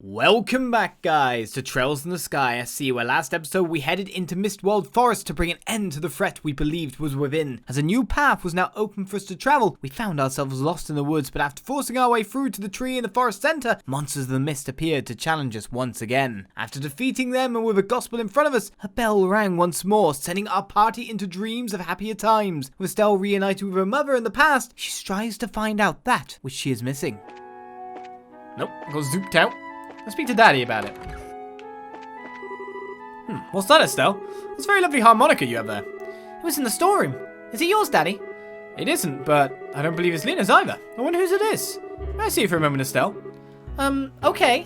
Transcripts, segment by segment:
Welcome back, guys, to Trails in the Sky. I see where last episode we headed into Mistwald Forest to bring an end to the threat we believed was within. As a new path was now open for us to travel, we found ourselves lost in the woods, but after forcing our way through to the tree in the forest center, monsters of the mist appeared to challenge us once again. After defeating them and with a gospel in front of us, a bell rang once more, sending our party into dreams of happier times. With Estelle reunited with her mother in the past, she strives to find out that which she is missing. Nope, got zooped out. I'll speak to Daddy about it. What's that, Estelle? That's a very lovely harmonica you have there. It was in the storeroom. Is it yours, Daddy? It isn't, but I don't believe it's Lena's either. I wonder whose it is. May I see it for a moment, Estelle? Okay.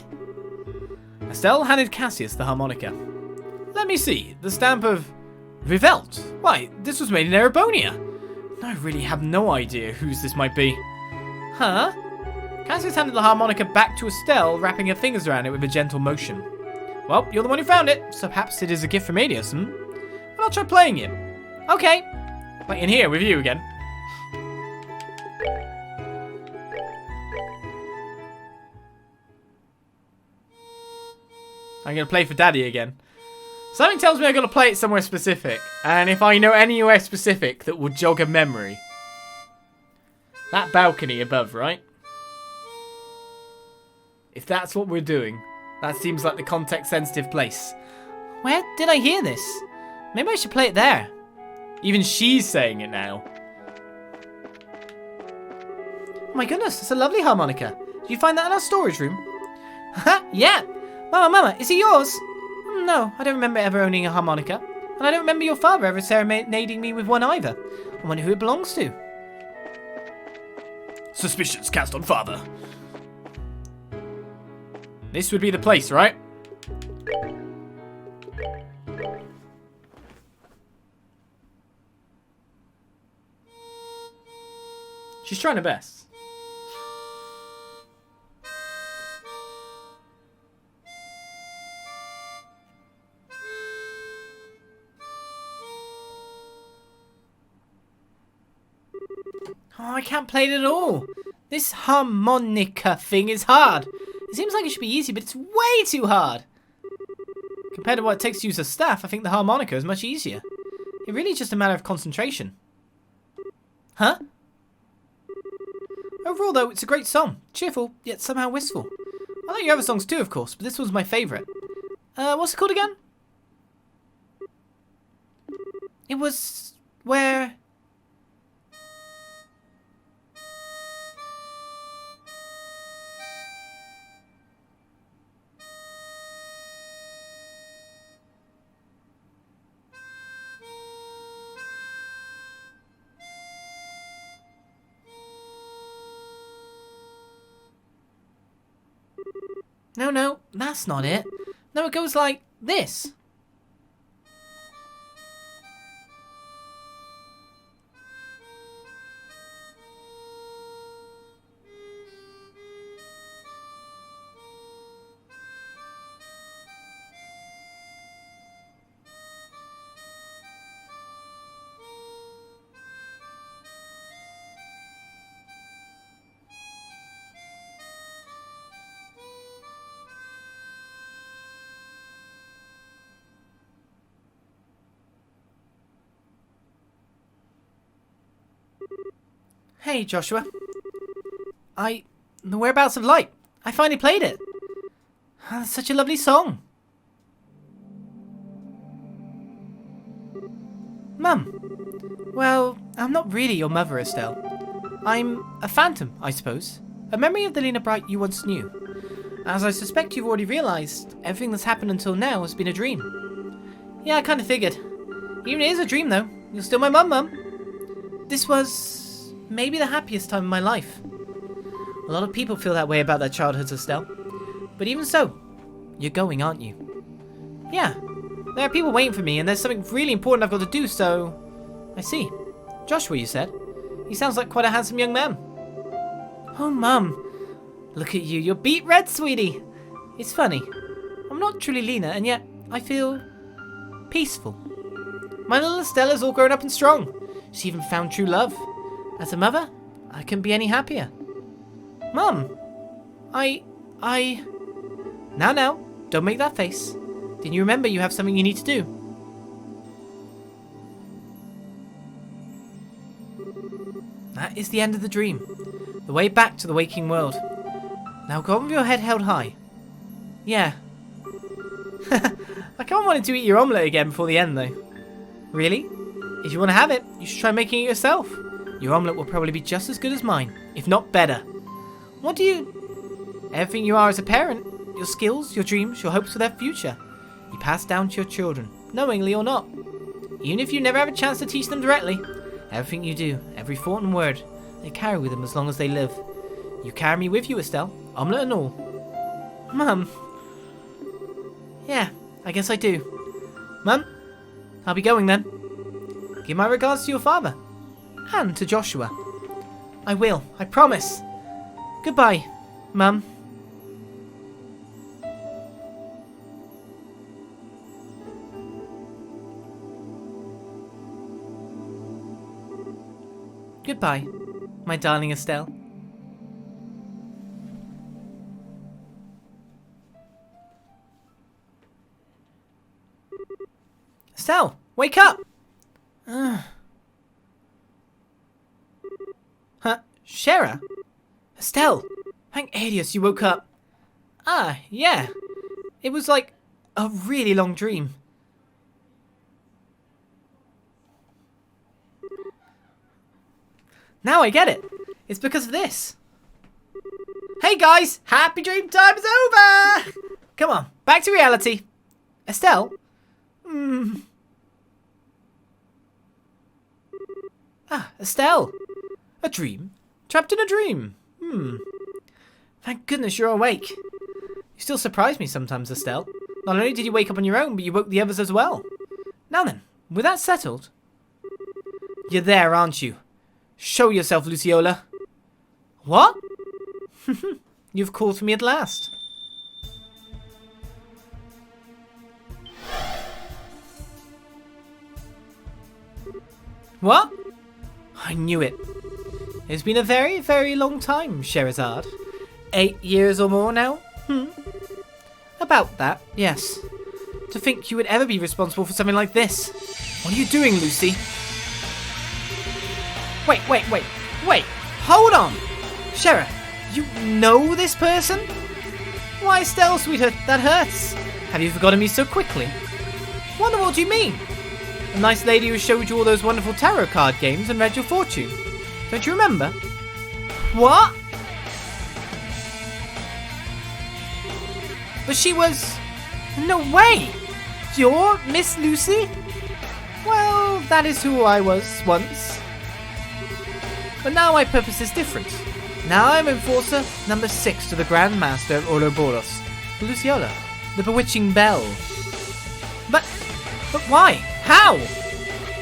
Estelle handed Cassius the harmonica. Let me see. The stamp of Rivelt. Why, this was made in Erebonia. I really have no idea whose this might be. Huh? Cassius handed the harmonica back to Estelle, wrapping her fingers around it with a gentle motion. Well, you're the one who found it, so perhaps it is a gift from Adius, Well, I'll try playing it. Okay. Right in here with you again. I'm going to play for Daddy again. Something tells me I've got to play it somewhere specific. And if I know anywhere specific that will jog a memory. That balcony above, right? If that's what we're doing, that seems like the context-sensitive place. Where did I hear this? Maybe I should play it there. Even she's saying it now. Oh my goodness, it's a lovely harmonica. Did you find that in our storage room? Haha, yeah. Mama, is it yours? No, I don't remember ever owning a harmonica. And I don't remember your father ever serenading me with one either. I wonder who it belongs to. Suspicions cast on father. This would be the place, right? She's trying her best. Oh, I can't play it at all. This harmonica thing is hard. It seems like it should be easy, but it's way too hard. Compared to what it takes to use a staff, I think the harmonica is much easier. It really is just a matter of concentration. Huh? Overall, though, it's a great song. Cheerful, yet somehow wistful. I like your other songs too, of course, but this one's my favourite. What's it called again? It was... where... No, that's not it. No, it goes like this. Hey, Joshua. The Whereabouts of Light. I finally played it. That's such a lovely song. Mum. Well, I'm not really your mother, Estelle. I'm a phantom, I suppose. A memory of the Lena Bright you once knew. As I suspect you've already realised, everything that's happened until now has been a dream. Yeah, I kind of figured. Even if it is a dream, though, you're still my mum. This was... maybe the happiest time of my life. A lot of people feel that way about their childhoods, Estelle. But even so, you're going, aren't you? Yeah, there are people waiting for me, and there's something really important I've got to do, so... I see. Joshua, you said? He sounds like quite a handsome young man. Oh, Mum. Look at you, you're beet red, sweetie. It's funny. I'm not truly Lena, and yet I feel... peaceful. My little Estella's all grown up and strong. She even found true love. As a mother, I couldn't be any happier. Mum, Now, don't make that face. Didn't you remember you have something you need to do? That is the end of the dream. The way back to the waking world. Now go on with your head held high. Yeah. I kinda wanted to eat your omelette again before the end though. Really? If you want to have it, you should try making it yourself. Your omelette will probably be just as good as mine, if not better. What do you... Everything you are as a parent, your skills, your dreams, your hopes for their future, you pass down to your children, knowingly or not. Even if you never have a chance to teach them directly, everything you do, every thought and word, they carry with them as long as they live. You carry me with you, Estelle, omelette and all. Mum. Yeah, I guess I do. Mum, I'll be going then. Give my regards to your father. And to Joshua. I will, I promise. Goodbye, Mum. Goodbye, my darling Estelle. Estelle, wake up! Huh? Schera? Estelle! Thank Adios you woke up. Ah, yeah. It was like a really long dream. Now I get it. It's because of this. Hey guys! Happy dream time is over! Come on, back to reality. Estelle? Ah, Estelle. A dream? Trapped in a dream? Thank goodness you're awake. You still surprise me sometimes, Estelle. Not only did you wake up on your own, but you woke the others as well. Now then, with that settled... You're there, aren't you? Show yourself, Luciola. What? You've called for me at last. What? I knew it. It's been a very, very long time, Scherazard. 8 years or more now? About that, yes. To think you would ever be responsible for something like this. What are you doing, Lucy? Wait, hold on! Schera, you know this person? Why, Estelle, sweetheart, that hurts. Have you forgotten me so quickly? What in the world do you mean? The nice lady who showed you all those wonderful tarot card games and read your fortune. Don't you remember? What? But she was... No way! You're Miss Lucy? Well, that is who I was once. But now my purpose is different. Now I'm Enforcer number 6 to the Grand Master of Ouroboros, Luciola the Bewitching Bell. But why? How?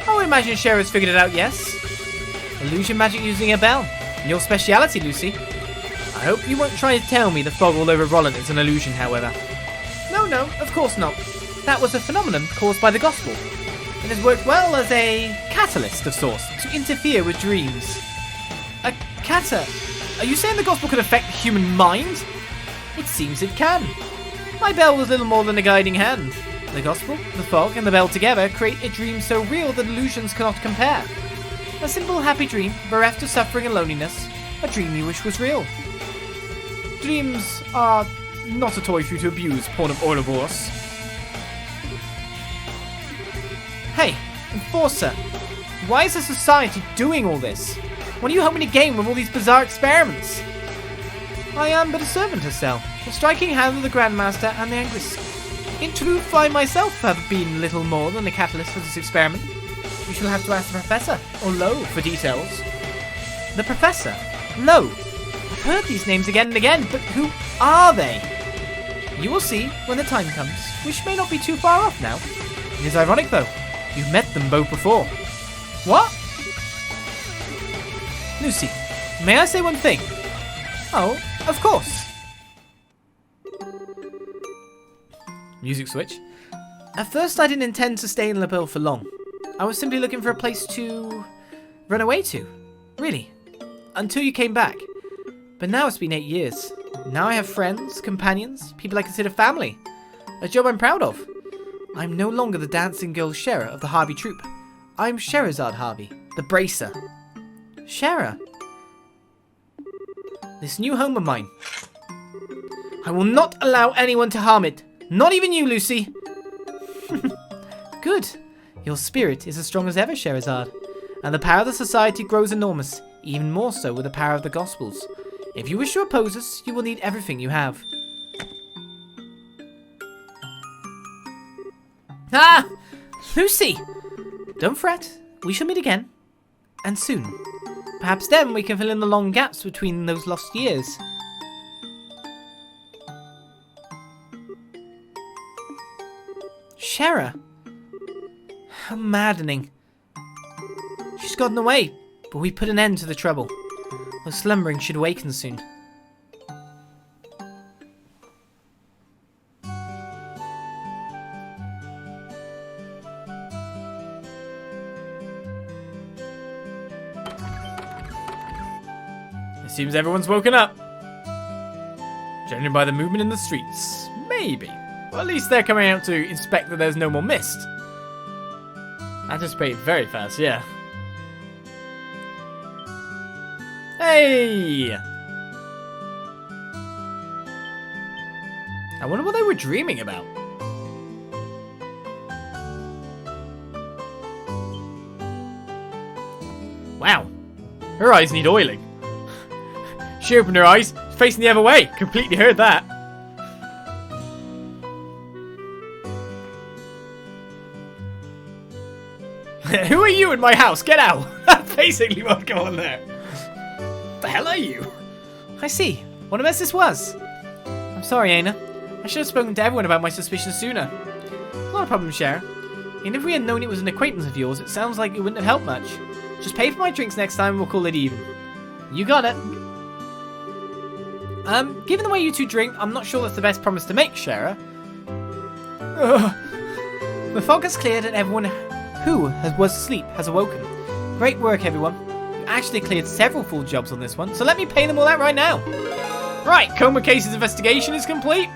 I would imagine Schera's figured it out, yes? Illusion magic using a bell. Your speciality, Lucy. I hope you won't try to tell me the fog all over Rolent is an illusion, however. No, of course not. That was a phenomenon caused by the gospel. It has worked well as a catalyst of sorts to interfere with dreams. A cata? Are you saying the gospel could affect the human mind? It seems it can. My bell was little more than a guiding hand. The gospel, the fog, and the bell together create a dream so real that illusions cannot compare. A simple happy dream, bereft of suffering and loneliness. A dream you wish was real. Dreams are not a toy for you to abuse, pawn of Ouroboros. Hey, Enforcer, why is the society doing all this? What do you help me to gain with all these bizarre experiments? I am but a servant, Estelle, the striking hand of the Grandmaster and the Anguis. In truth, I myself have been little more than a catalyst for this experiment. You shall have to ask the Professor, or Lo, for details. The Professor? Lo? I've heard these names again and again, but who are they? You will see when the time comes, which may not be too far off now. It is ironic, though. You've met them both before. What? Lucy, may I say one thing? Oh, of course. Music switch. At first I didn't intend to stay in La Belle for long. I was simply looking for a place to run away to. Really. Until you came back. But now it's been 8 years. Now I have friends, companions, people I consider family. A job I'm proud of. I'm no longer the dancing girl Schera of the Harvey troupe. I'm Scherazard Harvey, the Bracer. Schera. This new home of mine. I will not allow anyone to harm it. Not even you, Lucy. Good. Your spirit is as strong as ever, Scherazard. And the power of the society grows enormous, even more so with the power of the Gospels. If you wish to oppose us, you will need everything you have. Ah! Lucy! Don't fret. We shall meet again. And soon. Perhaps then we can fill in the long gaps between those lost years. Schera. How maddening. She's gotten away, but we put an end to the trouble. Those slumbering should awaken soon. It seems everyone's woken up. Judging by the movement in the streets. Maybe. Well, at least they're coming out to inspect that there's no more mist. Anticipate very fast, yeah. Hey! I wonder what they were dreaming about. Wow. Her eyes need oiling. She opened her eyes, facing the other way. Completely heard that. Who are you in my house? Get out! That's basically what's going on there. What the hell are you? I see. What a mess this was. I'm sorry, Aina. I should have spoken to everyone about my suspicions sooner. Not a problem, Schera. And if we had known it was an acquaintance of yours, it sounds like it wouldn't have helped much. Just pay for my drinks next time and we'll call it even. You got it. Given the way you two drink, I'm not sure that's the best promise to make, Schera. The fog has cleared and everyone who was asleep has awoken. Great work, everyone. You actually cleared several full jobs on this one, so let me pay them all out right now. Right, Coma Case's investigation is complete.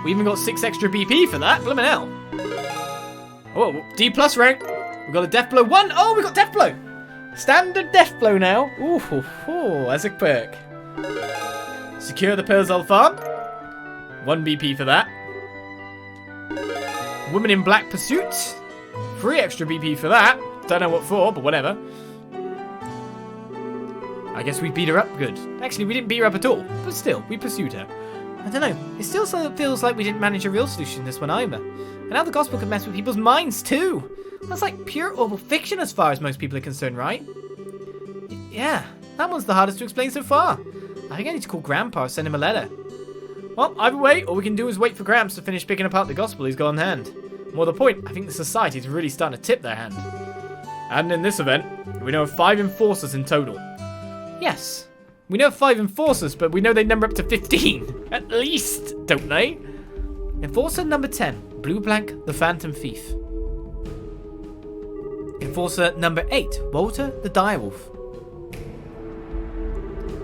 We even got 6 extra BP for that. Blimmin' hell. Oh, D+ rank. We got a death blow 1. Oh, we got death blow. Standard death blow now. Ooh, that's a perk. Secure the Perzal farm. 1 BP for that. Woman in Black Pursuit. 3 extra BP for that. Don't know what for, but whatever. I guess we beat her up good. Actually, we didn't beat her up at all. But still, we pursued her. I don't know. It still feels like we didn't manage a real solution this one either. And now the gospel can mess with people's minds too. That's like pure oral fiction as far as most people are concerned, right? Yeah, that one's the hardest to explain so far. I think I need to call Grandpa or send him a letter. Well, either way, all we can do is wait for Gramps to finish picking apart the gospel he's got on hand. More to the point, I think the society's really starting to tip their hand. And in this event, we know of 5 enforcers in total. Yes, we know of 5 enforcers, but we know they number up to 15. At least, don't they? Enforcer number 10, Blue Blank, the Phantom Thief. Enforcer number 8, Walter, the Direwolf.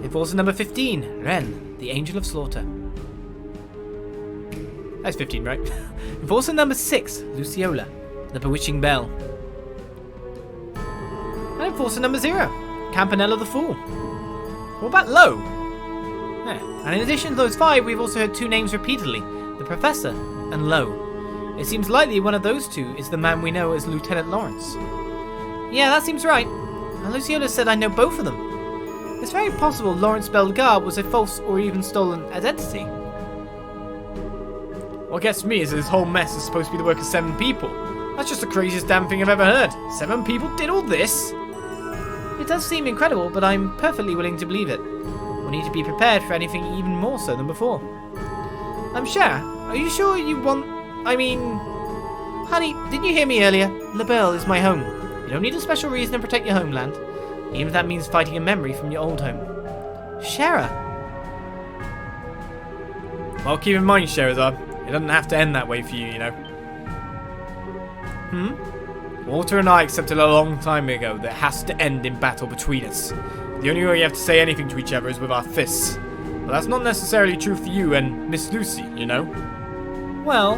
Enforcer number 15, Ren, the Angel of Slaughter. That's 15, right? Enforcer number 6, Luciola, the Bewitching Bell. And Enforcer number 0, Campanella the Fool. What about Lowe? Yeah. And in addition to those 5, we've also heard 2 names repeatedly, the Professor and Lowe. It seems likely one of those 2 is the man we know as Lieutenant Lawrence. Yeah, that seems right. And Luciola said I know both of them. It's very possible Lawrence Bellegarde was a false or even stolen identity. What gets me is that this whole mess is supposed to be the work of 7 people. That's just the craziest damn thing I've ever heard. 7 people did all this? It does seem incredible, but I'm perfectly willing to believe it. We'll need to be prepared for anything even more so than before. Schera, are you sure you want... Honey, didn't you hear me earlier? La Belle is my home. You don't need a special reason to protect your homeland. Even if that means fighting a memory from your old home. Schera. Well, keep in mind, Scherazard, it doesn't have to end that way for you, you know. Walter and I accepted a long time ago that it has to end in battle between us. The only way we have to say anything to each other is with our fists. But that's not necessarily true for you and Miss Lucy, you know? Well,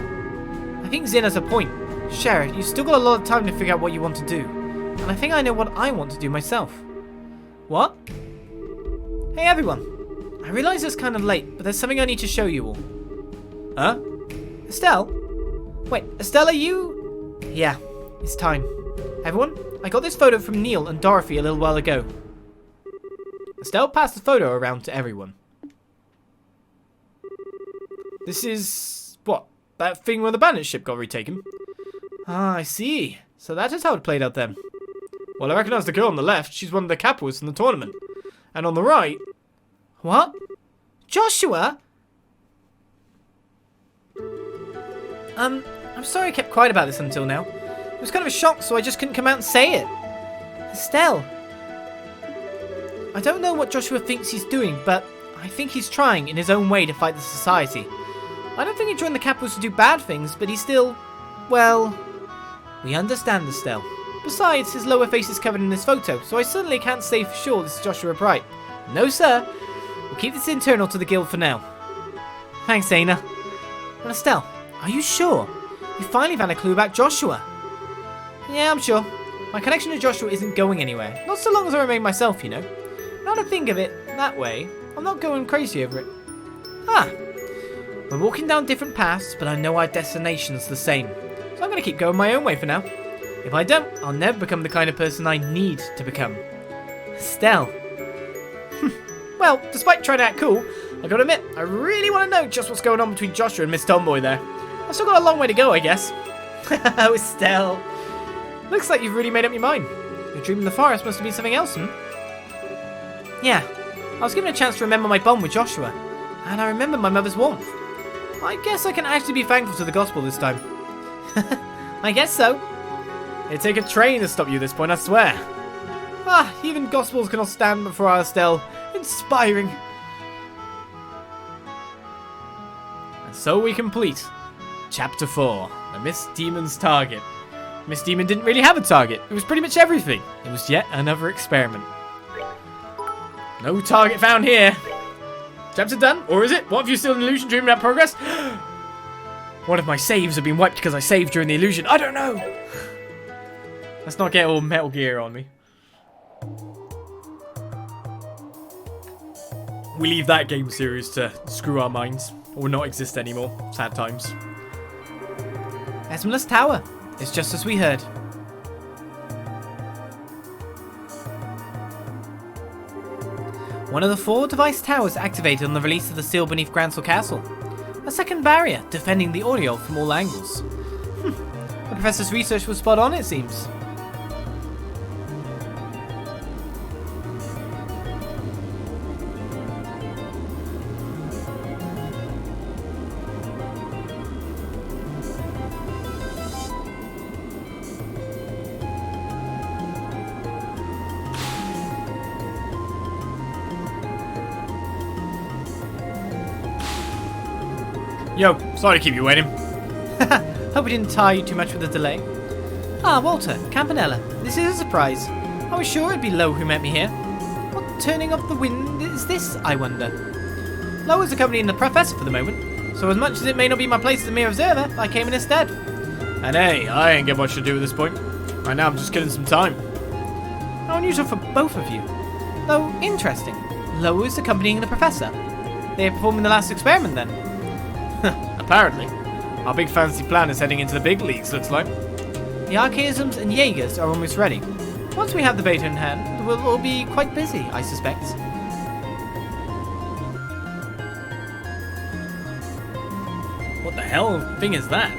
I think Zin has a point. Schera, you've still got a lot of time to figure out what you want to do. And I think I know what I want to do myself. What? Hey everyone. I realise it's kind of late, but there's something I need to show you all. Huh? Estelle? Wait, Estelle, are you? Yeah, it's time. Everyone, I got this photo from Neil and Dorothy a little while ago. Estelle passed the photo around to everyone. This is... what? That thing where the bandit ship got retaken? Ah, I see. So that is how it played out then. Well, I recognise the girl on the left. She's one of the capitalists in the tournament. And on the right... What? Joshua? I'm sorry I kept quiet about this until now. It was kind of a shock, so I just couldn't come out and say it. Estelle. I don't know what Joshua thinks he's doing, but I think he's trying in his own way to fight the society. I don't think he joined the capitals to do bad things, but he's still... well... We understand, Estelle. Besides, his lower face is covered in this photo, so I certainly can't say for sure this is Joshua Bright. No, sir. We'll keep this internal to the guild for now. Thanks, Aina. Well, Estelle, are you sure? You finally found a clue about Joshua. Yeah, I'm sure. My connection to Joshua isn't going anywhere. Not so long as I remain myself, you know. Now to think of it that way, I'm not going crazy over it. Ah. We're walking down different paths, but I know our destination's the same. So I'm going to keep going my own way for now. If I don't, I'll never become the kind of person I need to become. Estelle. Well, despite trying to act cool, I gotta admit, I really want to know just what's going on between Joshua and Miss Tomboy there. I've still got a long way to go, I guess. Oh, Estelle. Looks like you've really made up your mind. Your dream in the forest must have been something else, Yeah. I was given a chance to remember my bond with Joshua, and I remember my mother's warmth. I guess I can actually be thankful to the gospel this time. I guess so. It'd take a train to stop you at this point, I swear. Ah, even gospels cannot stand before our Estelle. Inspiring. And so we complete Chapter 4, the Miss Demon's Target. Miss Demon didn't really have a target. It was pretty much everything. It was yet another experiment. No target found here. Chapter done? Or is it? What, have you still in illusion dreaming about progress? One of my saves have been wiped because I saved during the illusion. I don't know. Let's not get all Metal Gear on me. We leave that game series to screw our minds. Or not exist anymore. Sad times. Esmeralda's Tower. It's just as we heard. One of the 4 device towers activated on the release of the seal beneath Gransel Castle. A second barrier defending the audio from all angles. The professor's research was spot on, it seems. Yo, sorry to keep you waiting. Hope we didn't tire you too much with the delay. Ah, Walter, Campanella, this is a surprise. I was sure it'd be Lo who met me here. What turning of the wind is this, I wonder? Lo is accompanying the professor for the moment, so as much as it may not be my place as a mere observer, I came in his stead. And hey, I ain't got much to do at this point. Right now I'm just killing some time. How unusual for both of you. Though, interesting. Lo is accompanying the professor. They are performing the last experiment then. Apparently. Our big fancy plan is heading into the big leagues, looks like. The Archaisms and Jaegers are almost ready. Once we have the beta in hand, we'll all be quite busy, I suspect. What the hell thing is that?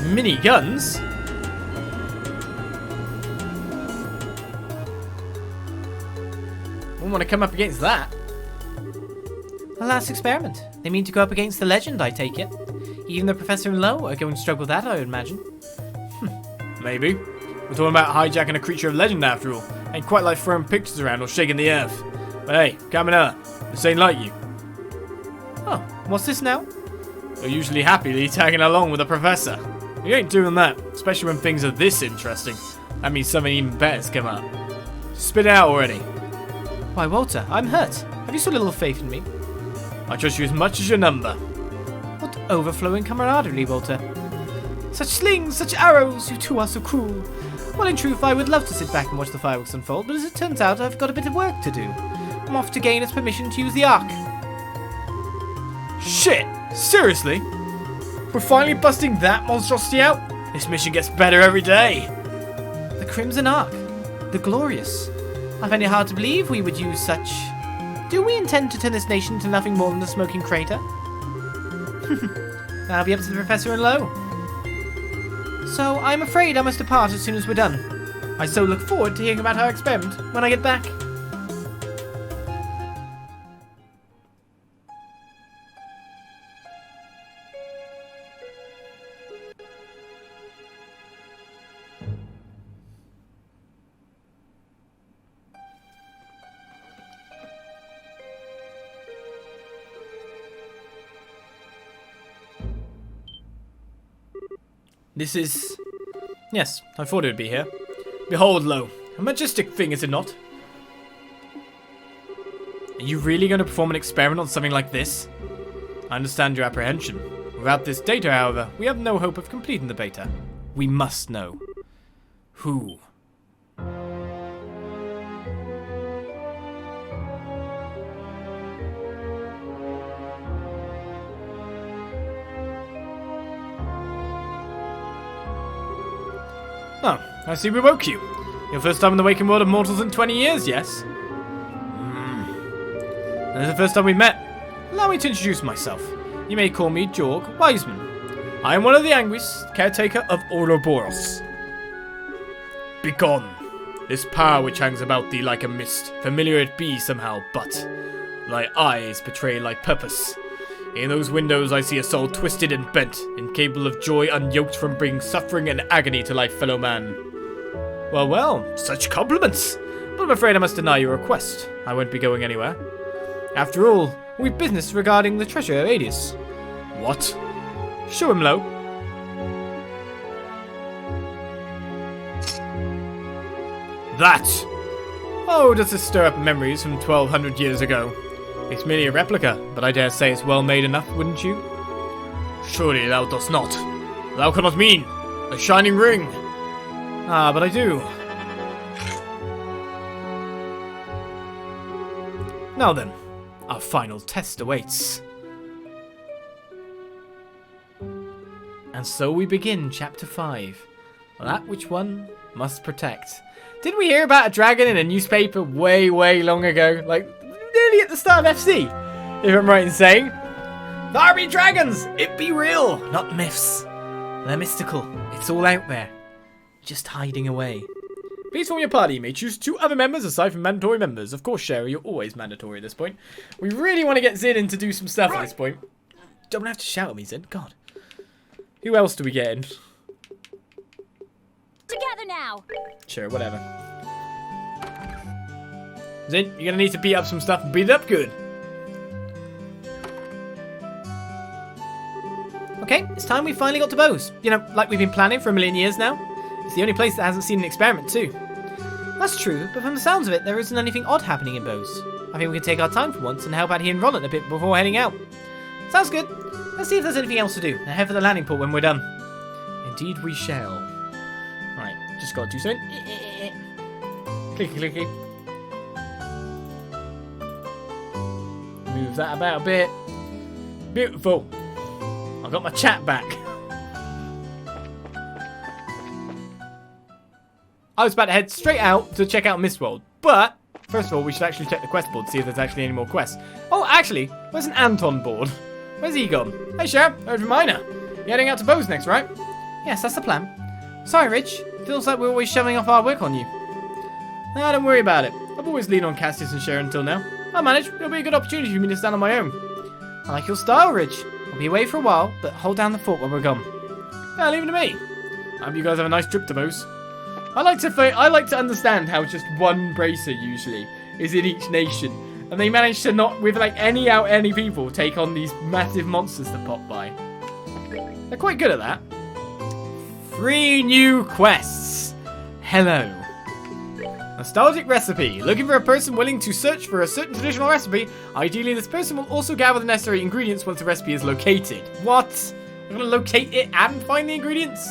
Mini guns? Wouldn't want to come up against that. The last experiment. They mean to go up against the legend, I take it. Even the Professor and Lo are going to struggle with that, I would imagine. Maybe. We're talking about hijacking a creature of legend after all. Ain't quite like throwing pictures around or shaking the earth. But hey, coming up. This ain't like you. Oh, what's this now? You're usually happily tagging along with the Professor. You ain't doing that, especially when things are this interesting. That means something even better's come up. Spit it out already. Why, Walter, I'm hurt. Have you so little faith in me? I trust you as much as your number. What overflowing camaraderie, Walter. Such slings, such arrows, you two are so cruel. Well, in truth, I would love to sit back and watch the fireworks unfold, but as it turns out, I've got a bit of work to do. I'm off to gain its permission to use the Ark. Shit! Seriously? We're finally busting that monstrosity out? This mission gets better every day. The Crimson Ark. The Glorious. I find it hard to believe we would use such... Do we intend to turn this nation into nothing more than a smoking crater? That'll be up to the Professor and Lo. So, I'm afraid I must depart as soon as we're done. I so look forward to hearing about our experiment when I get back. This is... Yes, I thought it would be here. Behold, Lo. A majestic thing, is it not? Are you really going to perform an experiment on something like this? I understand your apprehension. Without this data, however, we have no hope of completing the beta. We must know. Who? Oh, I see we woke you. Your first time in the waking world of mortals in 20 years, yes? And it's the first time we met. Allow me to introduce myself. You may call me Jorg Wiseman. I am one of the Anguis, caretaker of Ouroboros. Begone! This power which hangs about thee like a mist, familiar it be somehow, but thy eyes betray thy purpose. In those windows I see a soul twisted and bent, incapable of joy, unyoked from bringing suffering and agony to thy fellow man. Well, well, such compliments! But I'm afraid I must deny your request. I won't be going anywhere. After all, we've business regarding the treasure of Adius. What? Show him, Lo. That! Oh, does this stir up memories from 1200 years ago? It's merely a replica, but I dare say it's well made enough, wouldn't you? Surely thou dost not. Thou cannot mean a shining ring. Ah, but I do. Now then, our final test awaits. And so we begin Chapter 5. That which one must protect. Did we hear about a dragon in a newspaper way, way long ago? Like, nearly at the start of FC, if I'm right in saying. There be dragons! It be real, not myths. They're mystical. It's all out there. Just hiding away. Please form your party. You may choose 2 other members aside from mandatory members. Of course, Schera, you're always mandatory at this point. We really want to get Zin in to do some stuff at this point. Don't have to shout at me, Zin. God. Who else do we get in? Together now. Sure, whatever. Zin, you're gonna need to beat up some stuff and beat it up good. Okay, it's time we finally got to Bose. You know, like we've been planning for a million years now. It's the only place that hasn't seen an experiment too. That's true, but from the sounds of it, there isn't anything odd happening in Bose. I think we can take our time for once and help out here in Rolent a bit before heading out. Sounds good. Let's see if there's anything else to do, and head for the landing port when we're done. Indeed we shall. Right, just gotta do something. Clicky clicky. Move that about a bit. Beautiful. I got my chat back. I was about to head straight out to check out Mistworld, but first of all, we should actually check the quest board to see if there's actually any more quests. Oh, actually, there's an Anton board. Where's he gone? Hey, Schera, heard from Minor. You're heading out to Bose next, right? Yes, that's the plan. Sorry, Rich. Feels like we're always shoving off our work on you. Nah, don't worry about it. I've always leaned on Cassius and Schera until now. I'll manage. It'll be a good opportunity for me to stand on my own. I like your style, Rich. I'll be away for a while, but hold down the fort when we're gone. Yeah, leave it to me. I hope you guys have a nice trip to Bose. I like to understand how just one bracer usually is in each nation, and they manage to not, with like any people, take on these massive monsters that pop by. They're quite good at that. 3 new quests. Hello. Nostalgic recipe. Looking for a person willing to search for a certain traditional recipe. Ideally, this person will also gather the necessary ingredients once the recipe is located. What? I'm gonna locate it and find the ingredients?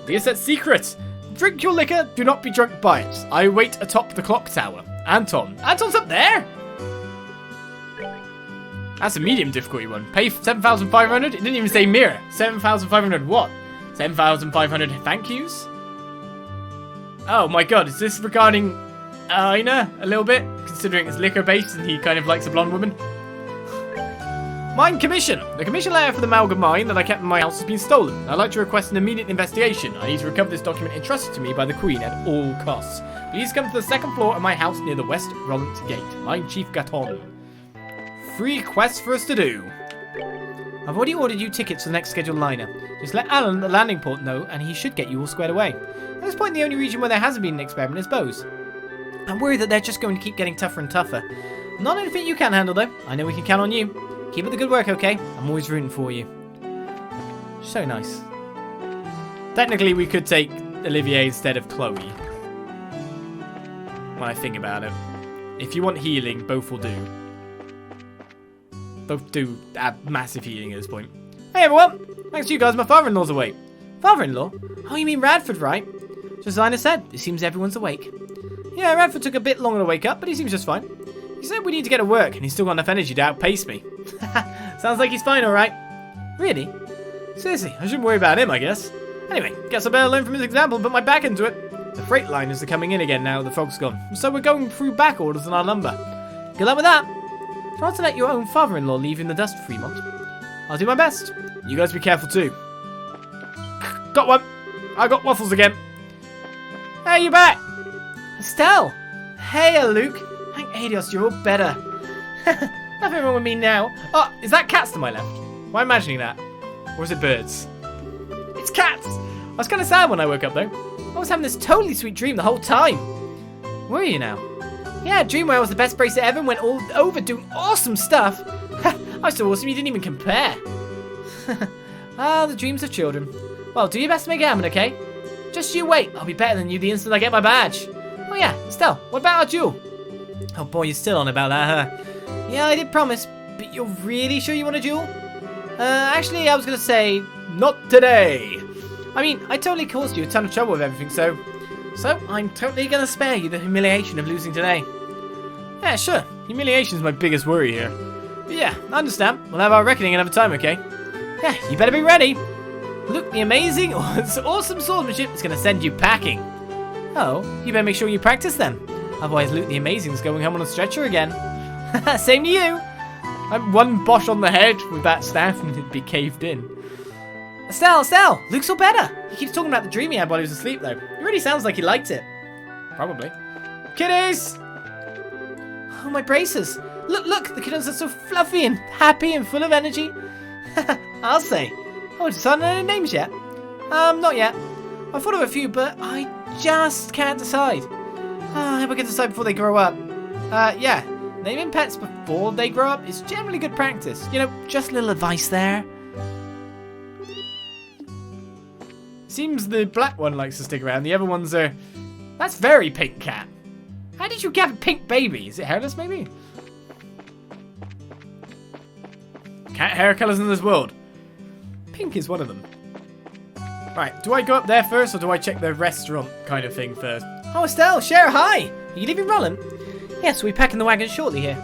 Yes, that's secret. Drink your liquor, do not be drunk by it. I wait atop the clock tower. Anton. Anton's up there? That's a medium difficulty one. Pay 7,500? It didn't even say mirror. 7,500 what? 7,500 thank yous? Oh my god, is this regarding Aina a little bit? Considering it's liquor based and he kind of likes a blonde woman. Mine commission. The commission letter for the Malga mine that I kept in my house has been stolen. I'd like to request an immediate investigation. I need to recover this document entrusted to me by the Queen at all costs. Please come to the second floor of my house near the West Rolent Gate. Mine Chief Gaton. 3 quests for us to do. I've already ordered you tickets for the next scheduled liner. Just let Alan at the landing port know and he should get you all squared away. At this point, the only region where there hasn't been an experiment is Bose. I'm worried that they're just going to keep getting tougher and tougher. Not anything you can handle though. I know we can count on you. Keep up the good work, okay? I'm always rooting for you. So nice. Technically, we could take Olivier instead of Chloe. When I think about it. If you want healing, both will do. Both do massive healing at this point. Hey everyone! Thanks to you guys, my father-in-law's awake. Father-in-law? Oh, you mean Radford, right? Just as Ina said, it seems everyone's awake. Yeah, Radford took a bit longer to wake up, but he seems just fine. He said we need to get to work, and he's still got enough energy to outpace me. Sounds like he's fine, alright. Really? Seriously, I shouldn't worry about him, I guess. Anyway, guess I better learn from his example and put my back into it. The freight liners are coming in again now that the fog's gone, so we're going through back orders on our lumber. Good luck with that. Try not to let your own father-in-law leave in the dust, Fremont. I'll do my best. You guys be careful too. Got one. I got waffles again. Hey, you back? Estelle. Hey, Luke. Thank Adios, you're all better. Nothing wrong with me now. Oh, is that cats to my left? Why am I imagining that? Or is it birds? It's cats. I was kind of sad when I woke up though. I was having this totally sweet dream the whole time. Where are you now? Yeah, a dream where I was the best bracer ever and went all over doing awesome stuff. I was so awesome you didn't even compare. Ah, the dreams of children. Well, do your best to make it happen, okay? Just you wait. I'll be better than you the instant I get my badge. Oh yeah, Estelle, what about our duel? Oh boy, you're still on about that, huh? Yeah, I did promise, but you're really sure you want a duel? Actually, I was gonna say, not today. I mean, I totally caused you a ton of trouble with everything, so I'm totally gonna spare you the humiliation of losing today. Yeah, sure. Humiliation's my biggest worry here. But yeah, I understand. We'll have our reckoning another time, okay? Yeah, you better be ready. Luke the Amazing, awesome swordsmanship is gonna send you packing. Oh, you better make sure you practice then. Otherwise, Luke the Amazing's going home on a stretcher again. Same to you. I'm one bosh on the head with that staff and it'd be caved in. Estelle, Luke's all better. He keeps talking about the dream he had while he was asleep, though. It really sounds like he liked it. Probably. Kiddies! Oh, my braces. Look, the kiddos are so fluffy and happy and full of energy. I'll say. Oh, decided on any names yet? Not yet. I thought of a few, but I just can't decide. I hope I can decide before they grow up. Yeah, naming pets before they grow up is generally good practice. You know, just a little advice there. Seems the black one likes to stick around. The other ones are... That's very pink cat. How did you get a pink baby? Is it hairless, maybe? Cat hair colours in this world. Pink is one of them. Right, do I go up there first or do I check the restaurant kind of thing first? Oh, Estelle, Schera, hi! Are you leaving Rolent? Yes, we'll be packing the wagon shortly here.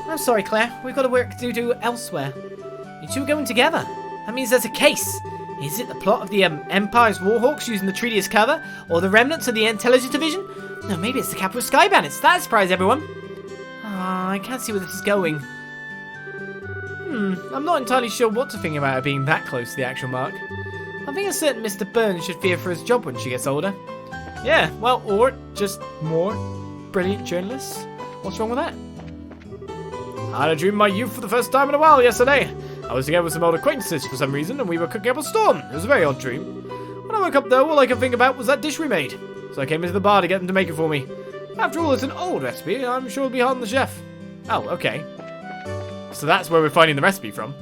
I'm sorry, Claire. We've got work to do elsewhere. You two are going together. That means there's a case. Is it the plot of the Empire's Warhawks using the treaty as cover? Or the remnants of the Intelligence Division? No, maybe it's the capital Sky Bandits. That'd surprise everyone. Ah, I can't see where this is going. I'm not entirely sure what to think about it being that close to the actual mark. I think a certain Mr. Burns should fear for his job when she gets older. Yeah, well, or just more brilliant journalists. What's wrong with that? I had a dream of my youth for the first time in a while yesterday. I was together with some old acquaintances for some reason, and we were cooking up a storm. It was a very odd dream. When I woke up, though, all I could think about was that dish we made. So I came into the bar to get them to make it for me. After all, it's an old recipe. I'm sure it'll be hard on the chef. Oh, okay. So that's where we're finding the recipe from.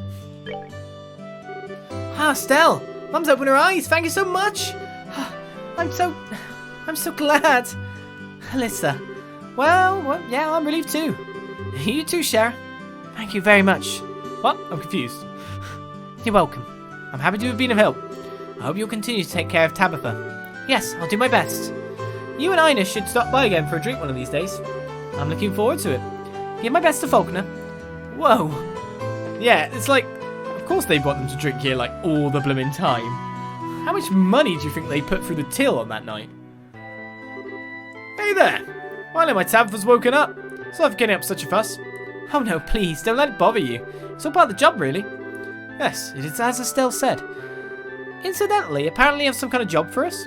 Ah, Estelle, Mum's opened her eyes. Thank you so much. I'm so glad. Alyssa. Well, yeah, I'm relieved too. You too, Schera. Thank you very much. What? I'm confused. You're welcome. I'm happy to have been of help. I hope you'll continue to take care of Tabitha. Yes, I'll do my best. You and Ina should stop by again for a drink one of these days. I'm looking forward to it. Give my best to Falconer. Whoa. Yeah, it's like, of course they want them to drink here like all the blooming time. How much money do you think they put through the till on that night? Hey there! Finally my Tabitha's woken up. Sorry for getting up such a fuss. Oh no, please, don't let it bother you. It's all part of the job, really. Yes, it is as Estelle said. Incidentally, apparently you have some kind of job for us?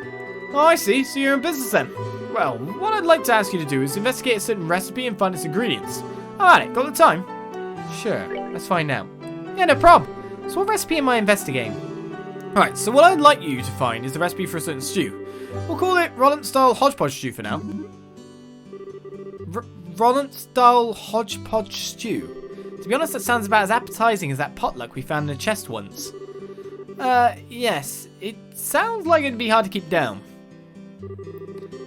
Oh, I see. So you're in business then. Well, what I'd like to ask you to do is investigate a certain recipe and find its ingredients. Alright, got the time? Sure, let's find out. Yeah, no problem. So what recipe am I investigating? Alright, so what I'd like you to find is the recipe for a certain stew. We'll call it Rolent style hodgepodge stew for now. Rolent style hodgepodge stew. To be honest, that sounds about as appetizing as that potluck we found in a chest once. Yes. It sounds like it'd be hard to keep down.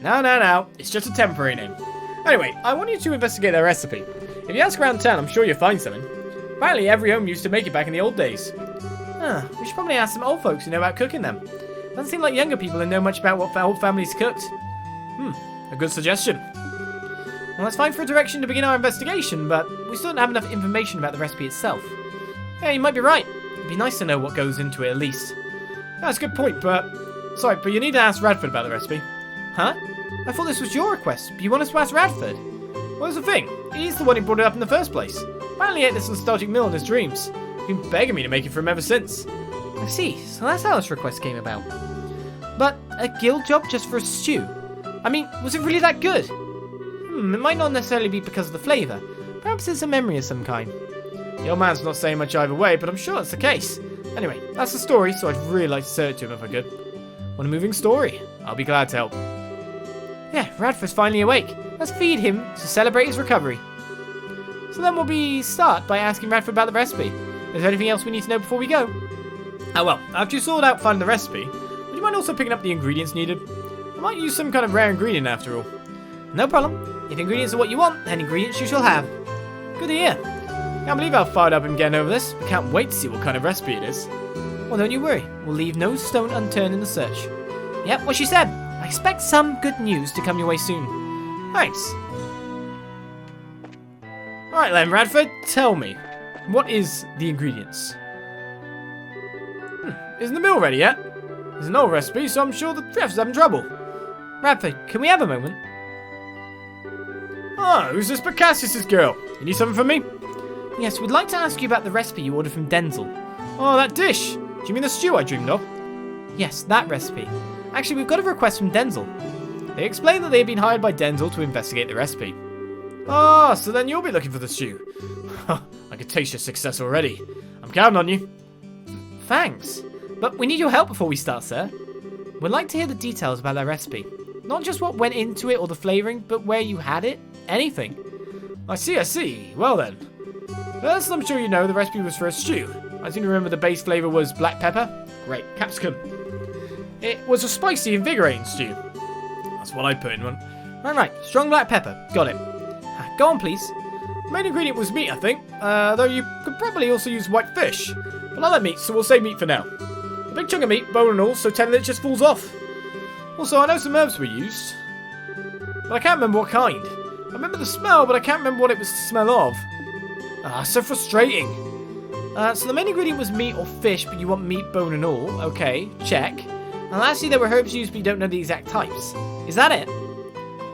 No. It's just a temporary name. Anyway, I want you to investigate their recipe. If you ask around town, I'm sure you'll find something. Apparently, every home used to make it back in the old days. We should probably ask some old folks who know about cooking them. Doesn't seem like younger people who know much about what old families cooked. A good suggestion. Well, that's fine for a direction to begin our investigation, but we still don't have enough information about the recipe itself. Yeah, you might be right. It'd be nice to know what goes into it at least. That's a good point, but you need to ask Radford about the recipe. Huh? I thought this was your request, but you want us to ask Radford? Well, here's the thing. He's the one who brought it up in the first place. Apparently he ate this nostalgic meal in his dreams. He's been begging me to make it for him ever since. I see, so that's how this request came about. But a guild job just for a stew? I mean, was it really that good? It might not necessarily be because of the flavour. Perhaps it's a memory of some kind. The old man's not saying much either way, but I'm sure that's the case. Anyway, that's the story, so I'd really like to say it to him if I could. What a moving story. I'll be glad to help. Yeah, Radford's finally awake. Let's feed him to celebrate his recovery. So then we'll start by asking Radford about the recipe. Is there anything else we need to know before we go? Oh well, after you sorted out finding the recipe, would you mind also picking up the ingredients needed? I might use some kind of rare ingredient after all. No problem. If ingredients are what you want, then ingredients you shall have. Good to hear. Can't believe how fired up I'm getting over this. Can't wait to see what kind of recipe it is. Well, don't you worry. We'll leave no stone unturned in the search. Yep, what she said. I expect some good news to come your way soon. Thanks. Alright then, Radford, tell me. What is the ingredients? Isn't the meal ready yet? It's an old recipe, so I'm sure the chef's having trouble. Radford, can we have a moment? Oh, who's this Cassius's girl? You need something from me? Yes, we'd like to ask you about the recipe you ordered from Denzel. Oh, that dish. Do you mean the stew I dreamed of? Yes, that recipe. Actually, we've got a request from Denzel. They explained that they had been hired by Denzel to investigate the recipe. Ah, so then you'll be looking for the stew. I can taste your success already. I'm counting on you. Thanks. But we need your help before we start, sir. We'd like to hear the details about that recipe. Not just what went into it or the flavouring, but where you had it. Anything. I see. Well then. First, I'm sure you know the recipe was for a stew. I seem to remember the base flavour was black pepper. Great. Capsicum. It was a spicy, invigorating stew. That's what I put in one. Right. Strong black pepper. Got it. Go on, please. The main ingredient was meat, I think. Though you could probably also use white fish. But I like meat, so we'll say meat for now. A big chunk of meat, bone and all, so tender it just falls off. Also, I know some herbs were used. But I can't remember what kind. I remember the smell, but I can't remember what it was the smell of. So frustrating. So the main ingredient was meat or fish, but you want meat, bone and all. Okay, check. And lastly, there were herbs used, but you don't know the exact types. Is that it?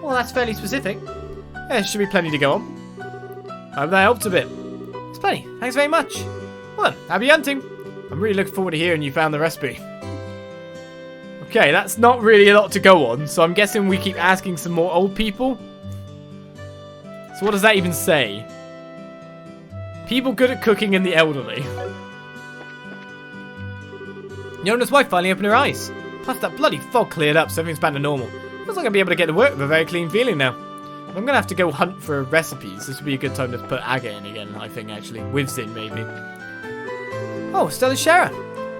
Well, that's fairly specific. Yeah, there should be plenty to go on. I hope that helped a bit. It's plenty. Thanks very much. Well then, happy hunting. I'm really looking forward to hearing you found the recipe. Okay, that's not really a lot to go on, so I'm guessing we keep asking some more old people. So what does that even say? People good at cooking and the elderly. Yona's wife finally opened her eyes. Plus that bloody fog cleared up, so everything's back to normal. Feels like I'll be able to get to work with a very clean feeling now. I'm going to have to go hunt for recipes. This would be a good time to put Aga in again, I think, actually. With Zin, maybe. Oh, Estelle and Schera.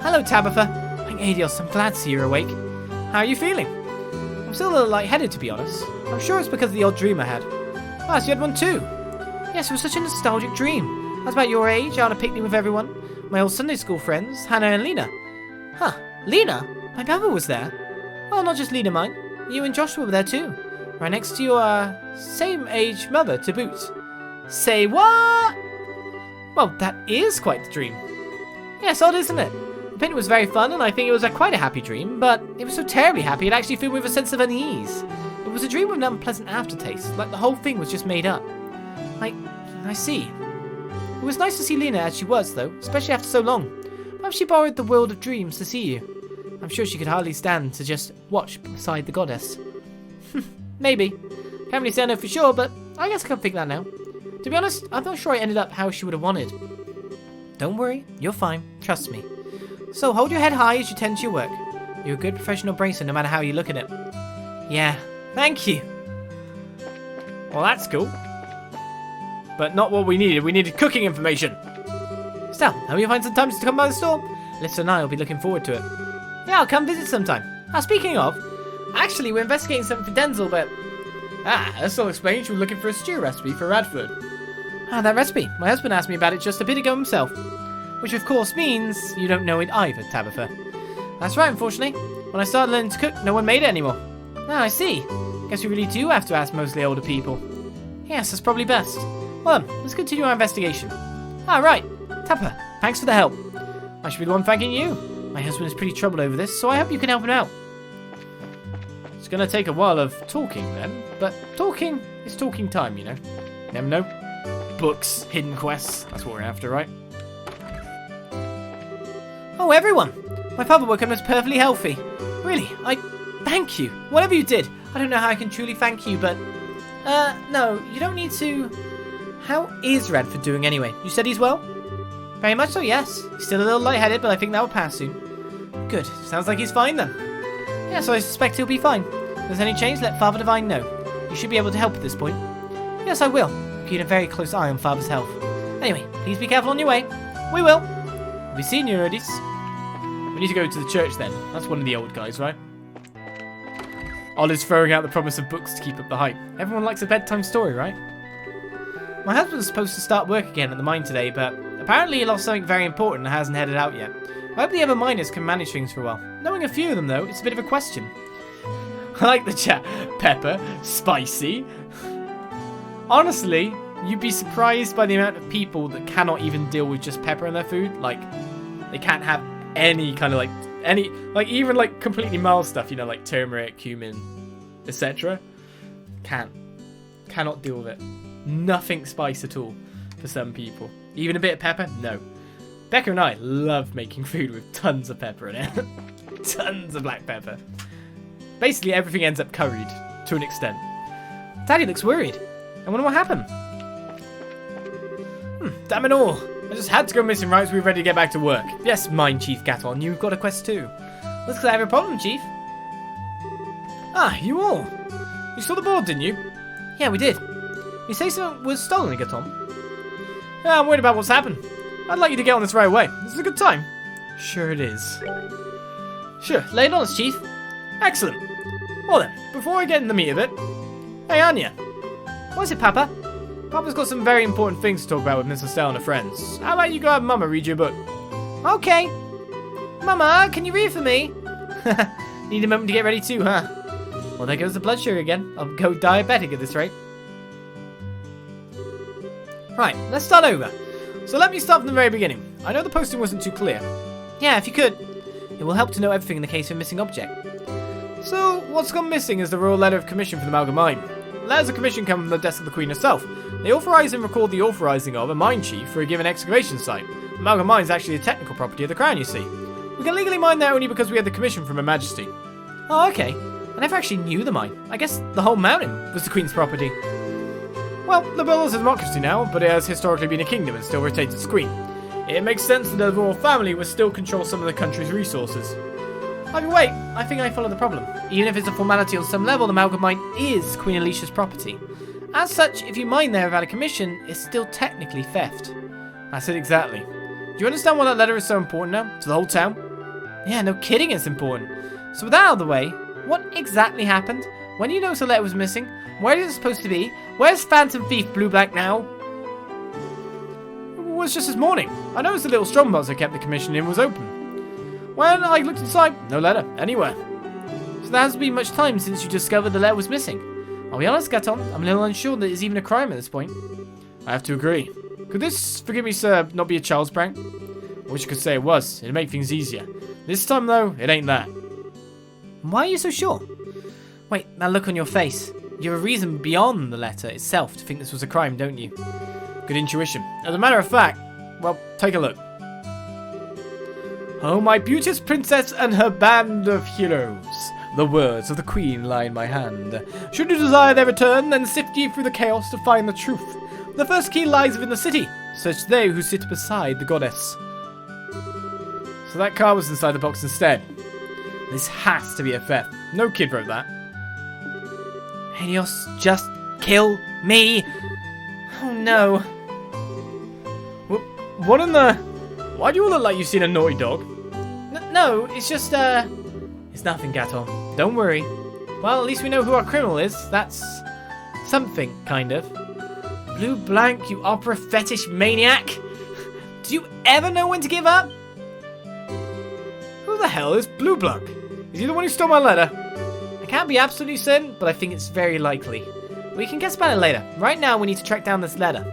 Hello, Tabitha. Thank Adios, I'm glad to see you're awake. How are you feeling? I'm I'm still a little lightheaded, to be honest. I'm sure it's because of the odd dream I had. Ah, so you had one too? Yes, it was such a nostalgic dream. I was about your age, out on a picnic with everyone. My old Sunday school friends, Hannah and Lena. Huh, Lena? My mother was there. Well, not just Lena, mine. You and Joshua were there too. Right next to your, same age mother to boot. Say what? Well, that is quite the dream. Yes, odd, isn't it? The picnic was very fun, and I think it was quite a happy dream, but it was so terribly happy it actually filled me with a sense of unease. It was a dream with an unpleasant aftertaste, like the whole thing was just made up. I see. It was nice to see Lena as she was, though, especially after so long. Perhaps she borrowed the world of dreams to see you. I'm sure she could hardly stand to just watch beside the goddess. Maybe. Can't really say I know for sure, but I guess I can think that now. To be honest, I'm not sure I ended up how she would have wanted. Don't worry, you're fine. Trust me. So hold your head high as you tend to your work. You're a good professional bracer no matter how you look at it. Yeah, thank you. Well, that's cool. But not what we needed. We needed cooking information. Estelle, how will you find some time to come by the store? Lisa and I will be looking forward to it. Yeah, I'll come visit sometime. Speaking of, actually, we're investigating something for Denzel, but... Estelle explained she was looking for a stew recipe for Radford. That recipe. My husband asked me about it just a bit ago himself. Which, of course, means you don't know it either, Tabitha. That's right, unfortunately. When I started learning to cook, no one made it anymore. I see. Guess we really do have to ask mostly older people. Yes, that's probably best. Well, let's continue our investigation. Right. Tabitha, thanks for the help. I should be the one thanking you. My husband is pretty troubled over this, so I hope you can help him out. It's gonna take a while of talking then, but talking is talking time, you know. Never know. Books, hidden quests, that's what we're after, right? Oh, everyone! My father woke up and was perfectly healthy. Really, thank you. Whatever you did, I don't know how I can truly thank you, but... no, you don't need to... How is Radford doing anyway? You said he's well? Very much so, yes. He's still a little lightheaded, but I think that will pass soon. Good. Sounds like he's fine then. Yeah, so I suspect he'll be fine. If there's any change, let Father Divine know. You should be able to help at this point. Yes, I will. Keep a very close eye on Father's health. Anyway, please be careful on your way. We will. We'll be seeing you, Rodis. We need to go to the church then. That's one of the old guys, right? Olive's throwing out the promise of books to keep up the hype. Everyone likes a bedtime story, right? My husband's supposed to start work again at the mine today, but apparently he lost something very important and hasn't headed out yet. I hope the other miners can manage things for a while. Knowing a few of them, though, it's a bit of a question. I like the chat. Pepper, spicy. Honestly, you'd be surprised by the amount of people that cannot even deal with just pepper in their food. Like, they can't have any kind of even completely mild stuff, you know, like turmeric, cumin, etc. Cannot deal with it. Nothing spice at all for some people. Even a bit of pepper? No. Becca and I love making food with tons of pepper in it. Tons of black pepper. Basically, everything ends up curried to an extent. Daddy looks worried. I wonder what happened. Damn it all. I just had to go missing right as we were ready to get back to work. Yes, Mine Chief Gaton, you've got a quest too. Looks like I have a problem, Chief. You all. You saw the board, didn't you? Yeah, we did. You say something was stolen, Gaton? Yeah, I'm worried about what's happened. I'd like you to get on this right away. This is a good time. Sure it is. Sure, lay it on us, Chief. Excellent. Well then, before I get in the meat of it... Hey, Anya. What is it, Papa? Papa's got some very important things to talk about with Miss Estelle and her friends. How about you go have Mama read you a book? Okay. Mama, can you read for me? Need a moment to get ready too, huh? Well, there goes the blood sugar again. I'll go diabetic at this rate. Right, let's start over. So let me start from the very beginning. I know the posting wasn't too clear. Yeah, if you could. It will help to know everything in the case of a missing object. So, what's gone missing is the royal letter of commission from the Malga mine. Letters of commission come from the desk of the Queen herself. They authorise and record the authorising of a mine chief for a given excavation site. The Malga mine is actually a technical property of the Crown, you see. We can legally mine there only because we had the commission from Her Majesty. Oh, okay. I never actually knew the mine. I guess the whole mountain was the Queen's property. Well, the Bell is a democracy now, but it has historically been a kingdom and still retains its queen. It makes sense that the royal family would still control some of the country's resources. Either way, I think I follow the problem. Even if it's a formality on some level, the Malga mine is Queen Alicia's property. As such, if you mine there without a commission, it's still technically theft. That's it exactly. Do you understand why that letter is so important now? To the whole town? Yeah, no kidding it's important. So with that out of the way, What exactly happened? When you noticed the letter was missing? Where is it supposed to be? Where's Phantom Thief Blue Black now? It was just this morning. I noticed the little strum box I kept the commission in was open. When I looked inside, no letter, anywhere. So there hasn't been much time since you discovered the letter was missing. I'll be honest, Gaton, I'm a little unsure that it's even a crime at this point. I have to agree. Could this, forgive me sir, not be a child's prank? I wish I could say it was. It'd make things easier. This time though, it ain't that. Why are you so sure? Wait, that look on your face. You have a reason beyond the letter itself to think this was a crime, don't you? Good intuition. As a matter of fact, well, take a look. Oh, my beauteous princess and her band of heroes. The words of the queen lie in my hand. Should you desire their return, then sift ye through the chaos to find the truth. The first key lies within the city. Search they who sit beside the goddess. So that card was inside the box instead. This has to be a theft. No kid wrote that. Helios, just kill me. Oh no. What in the... Why do you all look like you've seen a naughty dog? No, it's just, it's nothing, Gaton. Don't worry. Well, at least we know who our criminal is. That's something, kind of. Blue Blank, you opera fetish maniac. Do you ever know when to give up? Who the hell is Blue Blank? Is he the one who stole my letter? I can't be absolutely certain, but I think it's very likely. We can guess about it later. Right now, we need to track down this letter.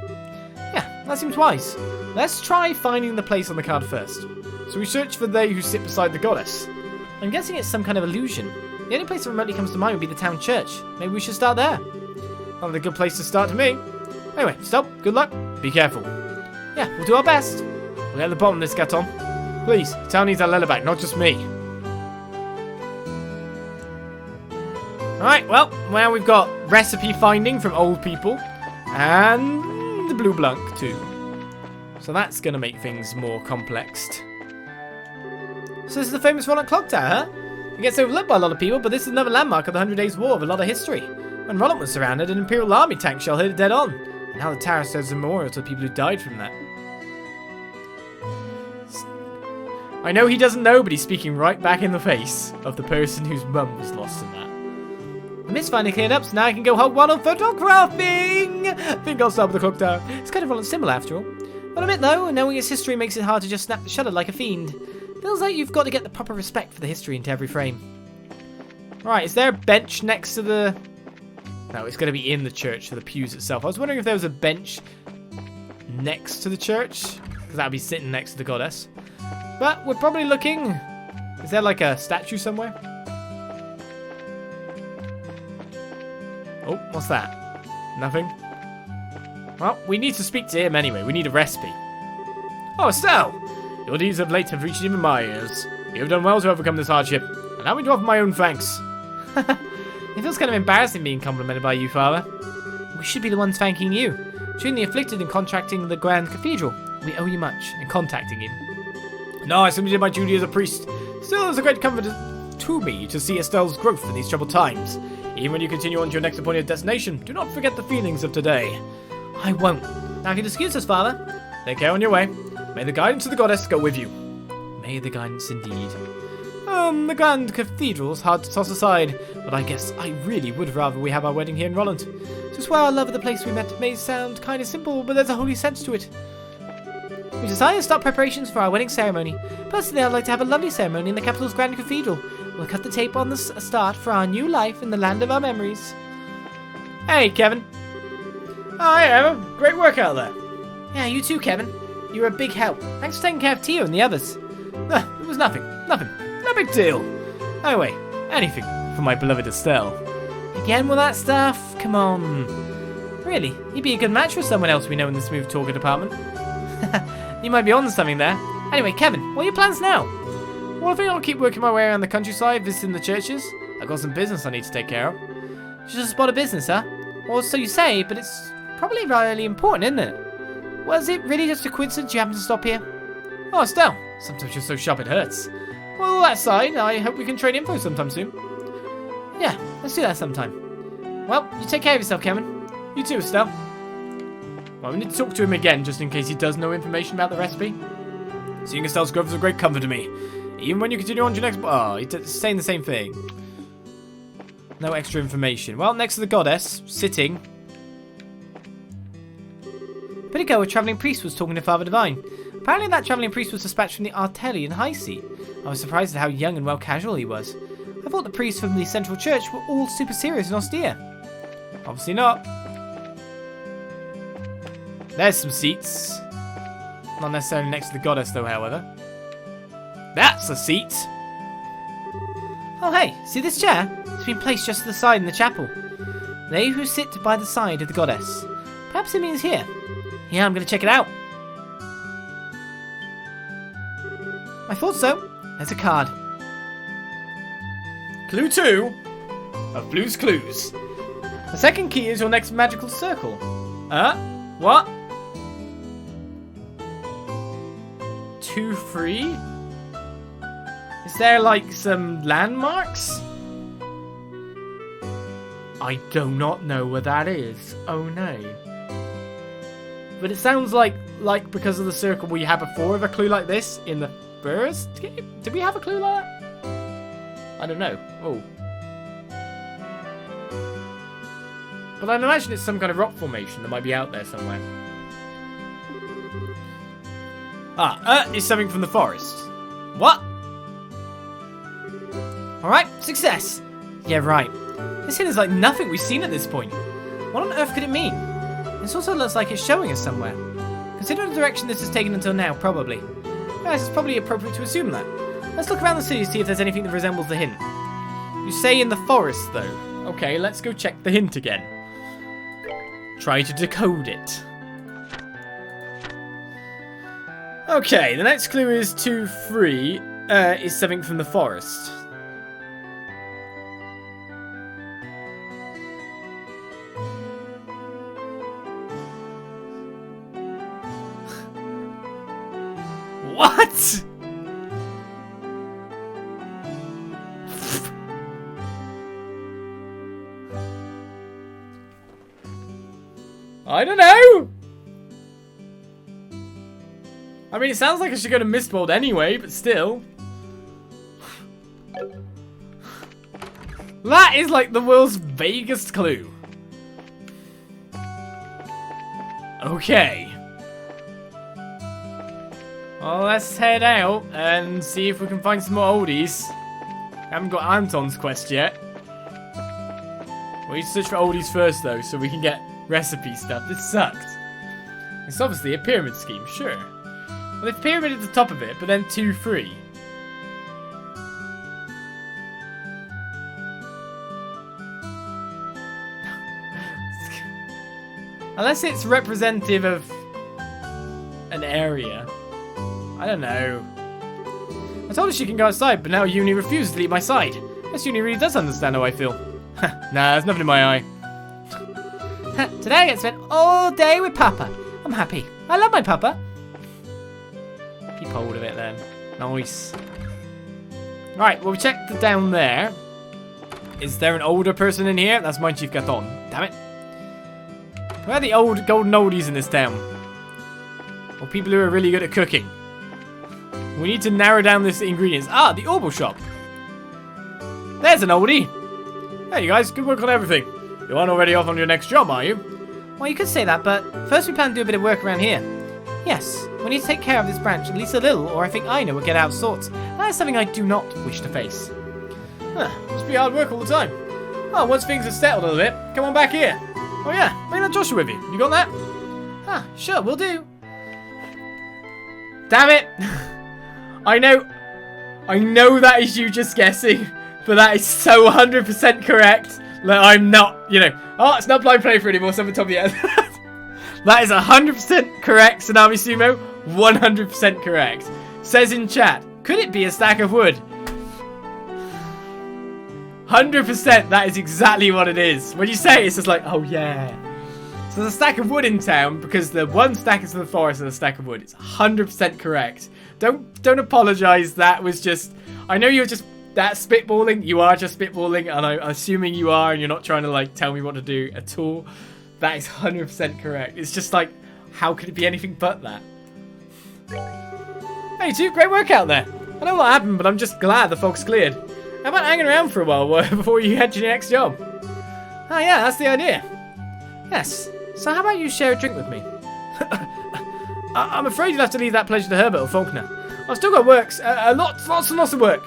Yeah, that seems wise. Let's try finding the place on the card first. So we search for they who sit beside the goddess. I'm guessing it's some kind of illusion. The only place that remotely comes to mind would be the town church. Maybe we should start there. Not a good place to start to me. Anyway, stop. Good luck. Be careful. Yeah, we'll do our best. We'll get to the bottom of this, Gaton. Please, the town needs our letter back, not just me. Alright, well, now we've got recipe finding from old people. And the Blue Blank, too. So that's going to make things more complex. So this is the famous Rolent clock tower, huh? It gets overlooked by a lot of people, but this is another landmark of the 100 Days War with a lot of history. When Rolent was surrounded, an Imperial Army tank shell hit it dead on. And now the tower serves as a memorial to the people who died from that. I know he doesn't know, but he's speaking right back in the face of the person whose mum was lost in that. The mist finally cleared up, so now I can go hog wild on photographing! I think I'll start with the clock tower. It's kind of Rolent symbol after all. I'll admit though, knowing its history makes it hard to just snap the shutter like a fiend. Feels like you've got to get the proper respect for the history into every frame. Right, is there a bench next to the... No, it's going to be in the church for the pews itself. I was wondering if there was a bench next to the church, because that would be sitting next to the goddess. But we're probably looking... Is there like a statue somewhere? Oh, what's that? Nothing? Well, we need to speak to him anyway. We need a recipe. Oh, Estelle! Your deeds of late have reached even my ears. You have done well to overcome this hardship. Allow me to offer my own thanks. It feels kind of embarrassing being complimented by you, Father. We should be the ones thanking you. Treating the afflicted and contracting the Grand Cathedral. We owe you much in contacting him. No, I simply did my duty as a priest. Still, it's a great comfort to me to see Estelle's growth in these troubled times. Even when you continue on to your next appointed destination, do not forget the feelings of today. I won't. Now, if you'll excuse us, Father. Take care on your way. May the guidance of the goddess go with you. May the guidance indeed. The Grand Cathedral's hard to toss aside, but I guess I really would rather we have our wedding here in Rolent. To swear our love of the place we met may sound kind of simple, but there's a holy sense to it. We decided to start preparations for our wedding ceremony. Personally, I'd like to have a lovely ceremony in the capital's Grand Cathedral. We'll cut the tape on the start for our new life in the land of our memories. Hey, Kevin. Oh, yeah, great work out there. Yeah, you too, Kevin. You were a big help. Thanks for taking care of Tio and the others. It was nothing. No big deal. Anyway, anything for my beloved Estelle. Again with that stuff? Come on. Really, you'd be a good match for someone else we know in the smooth talker department. You might be on to something there. Anyway, Kevin, what are your plans now? Well, I think I'll keep working my way around the countryside, visiting the churches. I've got some business I need to take care of. Just a spot of business, huh? Well, so you say, but it's probably really important, isn't it? Was it really just a coincidence you happened to stop here? Oh, Estelle, sometimes you're so sharp it hurts. Well, all that aside, I hope we can trade info sometime soon. Yeah, let's do that sometime. Well, you take care of yourself, Kevin. You too, Estelle. Well, we need to talk to him again, just in case he does know information about the recipe. Seeing Estelle's growth is a great comfort to me. Even when you continue on to your next... Oh, he's saying the same thing. No extra information. Well, next to the goddess, sitting. A bit ago, a travelling priest was talking to Father Divine. Apparently that travelling priest was dispatched from the Artelli in High Sea. I was surprised at how young and well casual he was. I thought the priests from the central church were all super serious and austere. Obviously not. There's some seats. Not necessarily next to the goddess though, however. That's a seat. Oh hey, see this chair? It's been placed just to the side in the chapel. They who sit by the side of the goddess. Perhaps it means here. Yeah, I'm going to check it out. I thought so. There's a card. Clue 2 of Blue's Clues. The second key is your next magical circle. What? 2 free? Is there like some landmarks? I do not know where that is. Oh no. But it sounds like because of the circle we had before of a clue like this in the first game. Did we have a clue like that? I don't know. Oh. But I'd imagine it's some kind of rock formation that might be out there somewhere. It's something from the forest. What? Alright, success. Yeah, right. This hint is like nothing we've seen at this point. What on earth could it mean? This also looks like it's showing us somewhere. Considering the direction this has taken until now, probably. Yes, it's probably appropriate to assume that. Let's look around the city to see if there's anything that resembles the hint. You say in the forest, though. Okay, let's go check the hint again. Try to decode it. Okay, the next clue is 2 free. Is something from the forest. What? I don't know. I mean, it sounds like I should go to Mistmold anyway, but still. That is like the world's vaguest clue. Okay. Well, let's head out and see if we can find some more oldies. Haven't got Anton's quest yet. We need to search for oldies first, though, so we can get recipe stuff. This sucked. It's obviously a pyramid scheme, sure. Well, if pyramid at the top of it, but then 2 free. Unless it's representative of an area. I don't know. I told her she can go outside, but now Uni refuses to leave my side. Guess Uni really does understand how I feel. Nah, there's nothing in my eye. Today I get spent all day with Papa. I'm happy. I love my Papa. Keep hold of it then. Nice. Right, well we checked down there. Is there an older person in here? That's my Chief Gathon. Damn it. Where are the old golden oldies in this town? Or people who are really good at cooking? We need to narrow down this ingredients. Ah, the Ouroboros shop. There's an oldie. Hey, you guys, good work on everything. You aren't already off on your next job, are you? Well, you could say that, but first we plan to do a bit of work around here. Yes, we need to take care of this branch at least a little, or I think I know will get out of sorts. That is something I do not wish to face. Must be hard work all the time. Oh, once things are settled a little bit, come on back here. Oh yeah, bring that Joshua with you. You got that? Ah, sure, we'll do. Damn it! I know that is you just guessing, but that is so 100% correct that I'm not, oh, it's not blind playthrough anymore, someone told me that. That is 100% correct, Tsunami Sumo, 100% correct. Says in chat, could it be a stack of wood? 100%, that is exactly what it is. When you say it, it's just like, oh yeah. So there's a stack of wood in town because the one stack is in the forest and a stack of wood. It's 100% correct. Don't apologize. That was just, I know you're just that spitballing. You are just spitballing, and I'm assuming you are, and you're not trying to like tell me what to do at all. That is 100% correct. It's just like, how could it be anything but that? Hey, two, great work out there. I know what happened, but I'm just glad the fog's cleared. How about hanging around for a while before you head to your next job? Oh yeah, that's the idea. Yes. So how about you share a drink with me? I'm afraid you'll have to leave that pleasure to Herbert or Faulkner. I've still got works, lots and lots of work.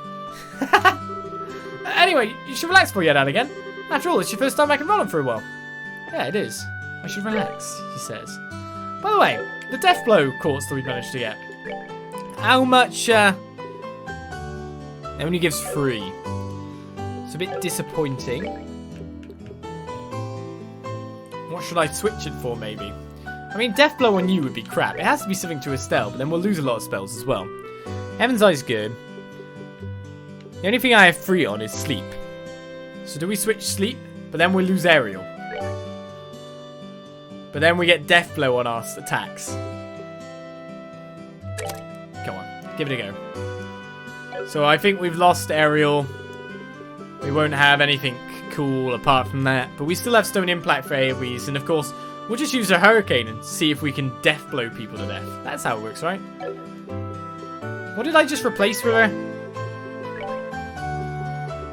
Anyway, you should relax before you head out again. After all, it's your first time back in Rolent for a while. Yeah, it is. I should relax, he says. By the way, the death blow course that we managed to get. How much, It only gives 3. It's a bit disappointing. What should I switch it for, maybe? I mean, death blow on you would be crap. It has to be something to Estelle, but then we'll lose a lot of spells as well. Heaven's Eye's good. The only thing I have 3 on is sleep. So do we switch sleep? But then we lose aerial. But then we get death blow on our attacks. Come on, give it a go. So I think we've lost aerial. We won't have anything cool apart from that. But we still have stone impact for AoEs. And of course, we'll just use a hurricane and see if we can death blow people to death. That's how it works, right? What did I just replace with her?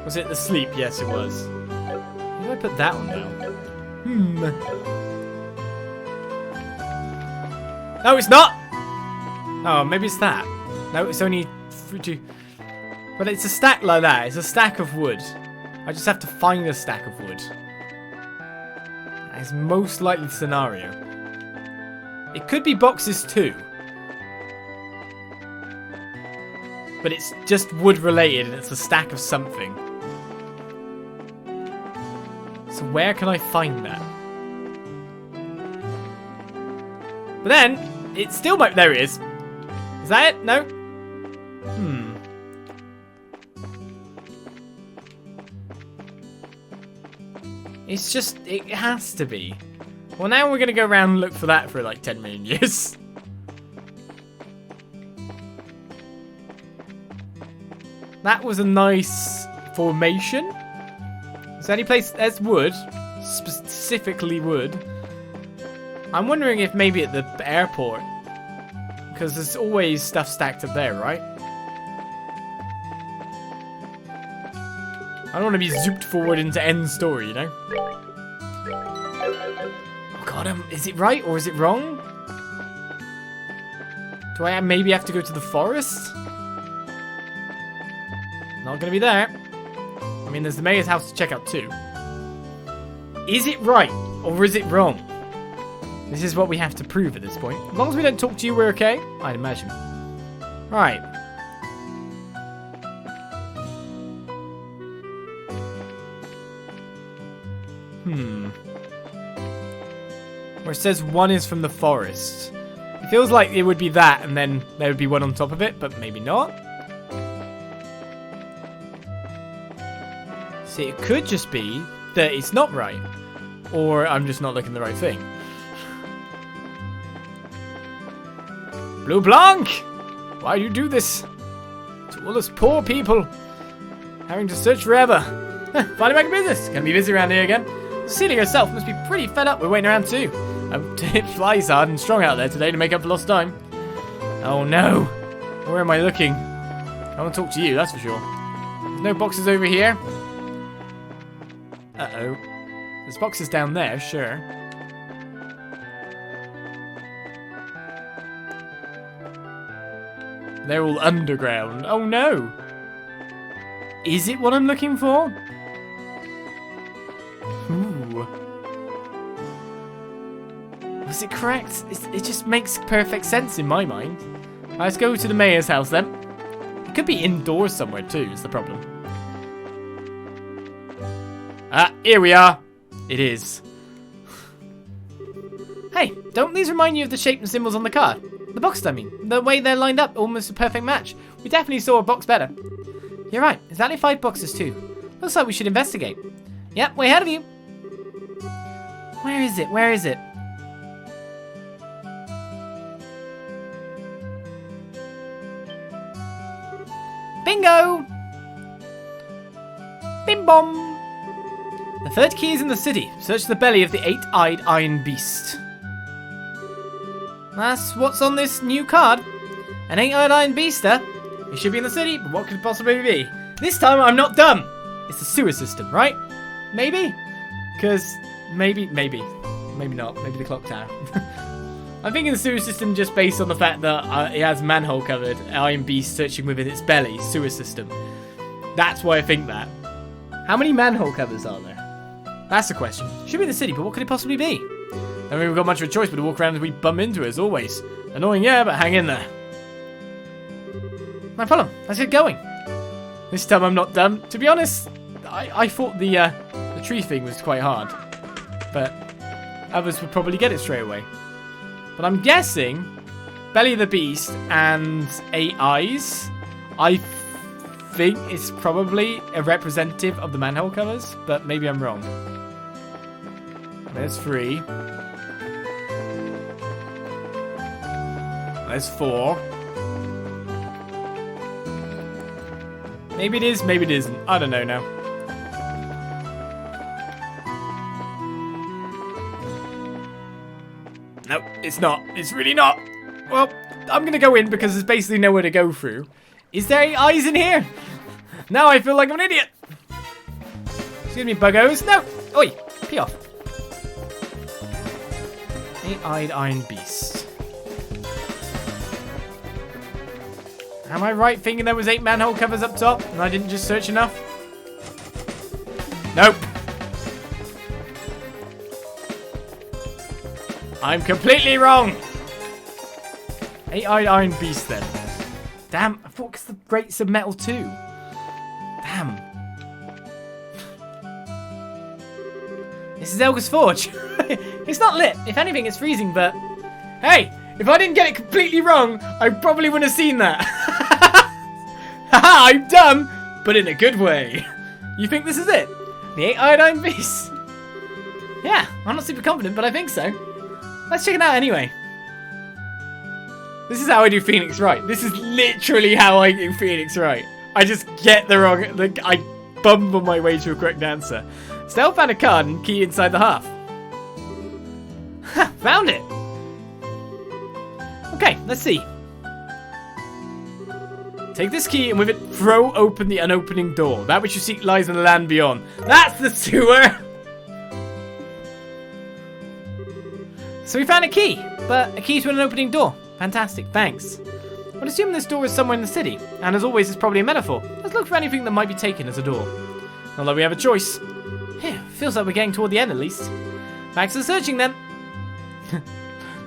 Was it the sleep? Yes, it was. Where did I put that one down? No, it's not! Oh, maybe it's that. No, it's only... But it's a stack like that. It's a stack of wood. I just have to find a stack of wood. That is most likely the scenario. It could be boxes too. But it's just wood related and it's a stack of something. So where can I find that? But then, it still might... There it is. Is that it? No? It's just... It has to be. Well, now we're going to go around and look for that for like 10 million years. That was a nice formation. Is there any place... There's wood. Specifically wood. I'm wondering if maybe at the airport. Because there's always stuff stacked up there, right? I don't want to be zooped forward into end story, you know? Oh god, is it right or is it wrong? Do I maybe have to go to the forest? Not gonna be there. I mean, there's the mayor's house to check out too. Is it right or is it wrong? This is what we have to prove at this point. As long as we don't talk to you, we're okay. I'd imagine. Right. Where it says one is from the forest. It feels like it would be that and then there would be one on top of it, but maybe not. See, it could just be that it's not right. Or I'm just not looking at the right thing. Blue Blanc! Why do you do this? To all us poor people. Having to search forever. Finally back in business. Gonna be busy around here again. Cecilia herself must be pretty fed up with waiting around too. It flies hard and strong out there today to make up for lost time. Oh no. Where am I looking? I want to talk to you, that's for sure. There's no boxes over here. Uh-oh. There's boxes down there, sure. They're all underground. Oh no! Is it what I'm looking for? Ooh. Was it correct? It just makes perfect sense in my mind. Let's go to the mayor's house then. It could be indoors somewhere too, is the problem. Ah, here we are. It is. Hey, don't these remind you of the shape and symbols on the card? The boxes, I mean. The way they're lined up, almost a perfect match. We definitely saw a box better. You're right. There's only 5 boxes too. Looks like we should investigate. Yep, way ahead of you. Where is it? Where is it? Bingo! Bim bom! The third key is in the city. Search the belly of the 8-eyed iron beast. That's what's on this new card. An 8-eyed iron beast, huh? It should be in the city, but what could it possibly be? This time I'm not dumb. It's the sewer system, right? Maybe? Because maybe not. Maybe the clock tower. I'm thinking the sewer system just based on the fact that it has manhole covered, Iron Beast searching within its belly, sewer system. That's why I think that. How many manhole covers are there? That's the question. Should be in the city, but what could it possibly be? I mean, we've got much of a choice but to walk around as we bump into it as always. Annoying, yeah, but hang in there. No problem. Let's get going. This time I'm not dumb. To be honest, I thought the tree thing was quite hard. But others would probably get it straight away. But I'm guessing Belly of the Beast and 8 eyes, I think it's probably a representative of the manhole covers, but maybe I'm wrong. There's 3. There's 4. Maybe it is, maybe it isn't. I don't know now. Nope, it's not. It's really not. Well, I'm going to go in because there's basically nowhere to go through. Is there 8 eyes in here? Now I feel like I'm an idiot. Excuse me, buggos. No. Oi, pee off. 8-eyed Iron Beast. Am I right thinking there was 8 manhole covers up top and I didn't just search enough? Nope. I'm completely wrong. 8-eyed Iron Beast then. Damn, I thought it's the Greats of Metal too. Damn. This is Elga's Forge. It's not lit. If anything, it's freezing, but... Hey, if I didn't get it completely wrong, I probably wouldn't have seen that. Haha, I'm dumb, but in a good way. You think this is it? The 8-eyed Iron Beast? Yeah, I'm not super confident, but I think so. Let's check it out anyway. This is how I do Phoenix right. This is literally how I do Phoenix right. I just get the wrong... I bumble my way to a correct answer. Estelle found a card and key inside the half. Found it. Okay, let's see. Take this key and with it throw open the unopening door. That which you seek lies in the land beyond. That's the sewer! So we found a key, but a key to an opening door. Fantastic, thanks. I'd assume this door is somewhere in the city, and as always, it's probably a metaphor. Let's look for anything that might be taken as a door. Not that we have a choice. Phew, feels like we're getting toward the end at least. Back to the searching then.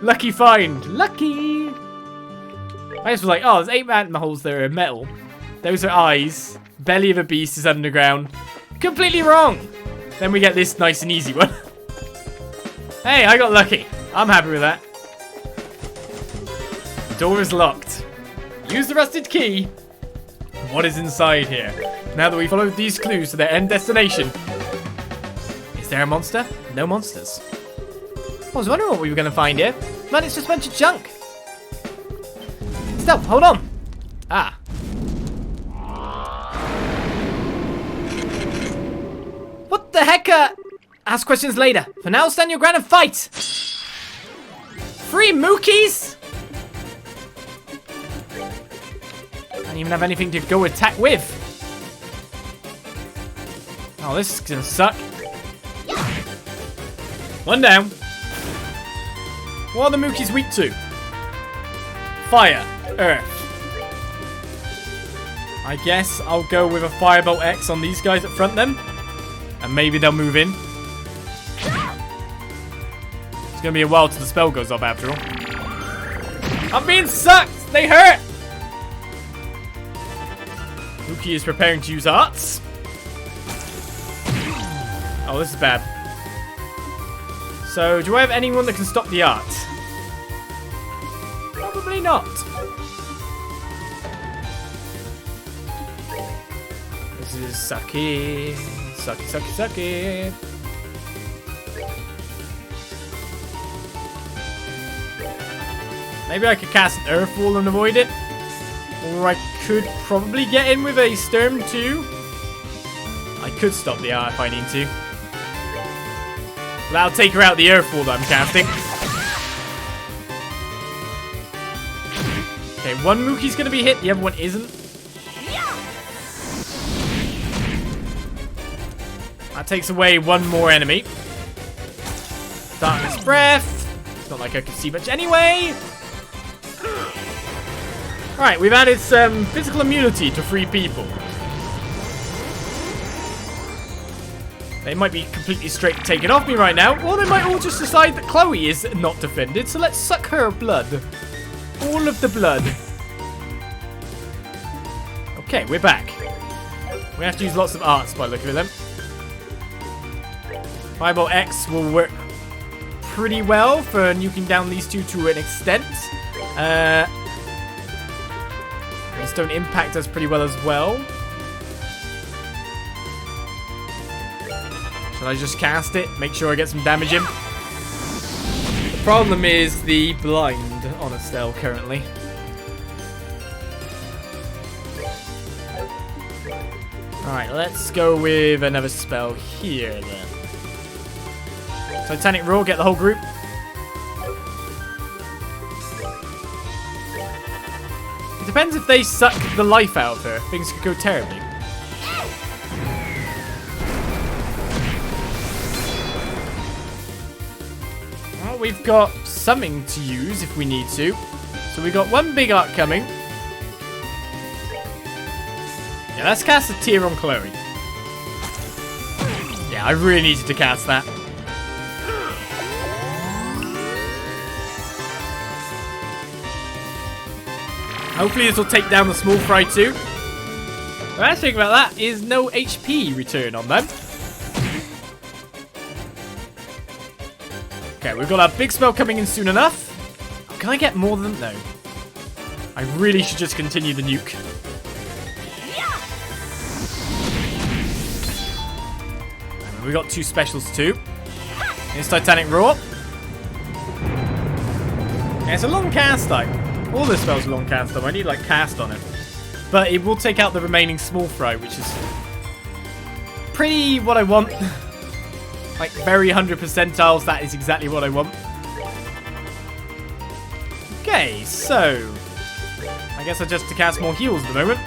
Lucky find. Lucky. I just was like, oh, there's 8 manholes there are metal. Those are eyes. Belly of a beast is underground. Completely wrong. Then we get this nice and easy one. Hey, I got lucky. I'm happy with that. The door is locked. Use the rusted key. What is inside here? Now that we followed these clues to their end destination. Is there a monster? No monsters. I was wondering what we were going to find here. Man, it's just a bunch of junk. Stop, hold on. Ah. What the heck? Ask questions later. For now, stand your ground and fight. 3 Mookies? I don't even have anything to go attack with. Oh, this is gonna suck. 1 down. What are the Mookies weak to? Fire. Earth. I guess I'll go with a Firebolt X on these guys up front then. And maybe they'll move in. It's gonna be a while till the spell goes off after all. I'm being sucked! They hurt! Mookie is preparing to use arts. Oh, this is bad. So, do I have anyone that can stop the art? Probably not. This is sucky. Sucky, sucky, sucky. Maybe I could cast an Earth Wall and avoid it. Or I could probably get in with a Sturm too. I could stop the art if I need to. That'll take her out the Earth Wall that I'm casting. Okay, one Mookie's gonna be hit, the other one isn't. That takes away one more enemy. Darkness Breath. It's not like I can see much anyway. Right, we've added some physical immunity to 3 people. They might be completely straight taken off me right now, or they might all just decide that Chloe is not defended, so let's suck her blood. All of the blood. Okay, we're back. We have to use lots of arts by looking at them. Fireball X will work pretty well for nuking down these two to an extent. Stone Impact does pretty well as well. Shall I just cast it? Make sure I get some damage in. The problem is the blind on Estelle currently. Alright, let's go with another spell here then. Titanic Roar, get the whole group. It depends if they suck the life out of her. Things could go terribly. Well, we've got something to use if we need to. So we got one big arc coming. Yeah, let's cast a tear on Chloe. Yeah, I really needed to cast that. Hopefully this will take down the small fry too. The best thing about that is no HP return on them. Okay, we've got our big spell coming in soon enough. Can I get more than... No. I really should just continue the nuke. We got 2 specials too. Here's Titanic Roar. Yeah, it's a long cast time. All the spells are long cast time. I need like cast on it. But it will take out the remaining small fry, which is pretty what I want. Like very 100 percentiles, that is exactly what I want. Okay, so I guess I just have to cast more heals at the moment.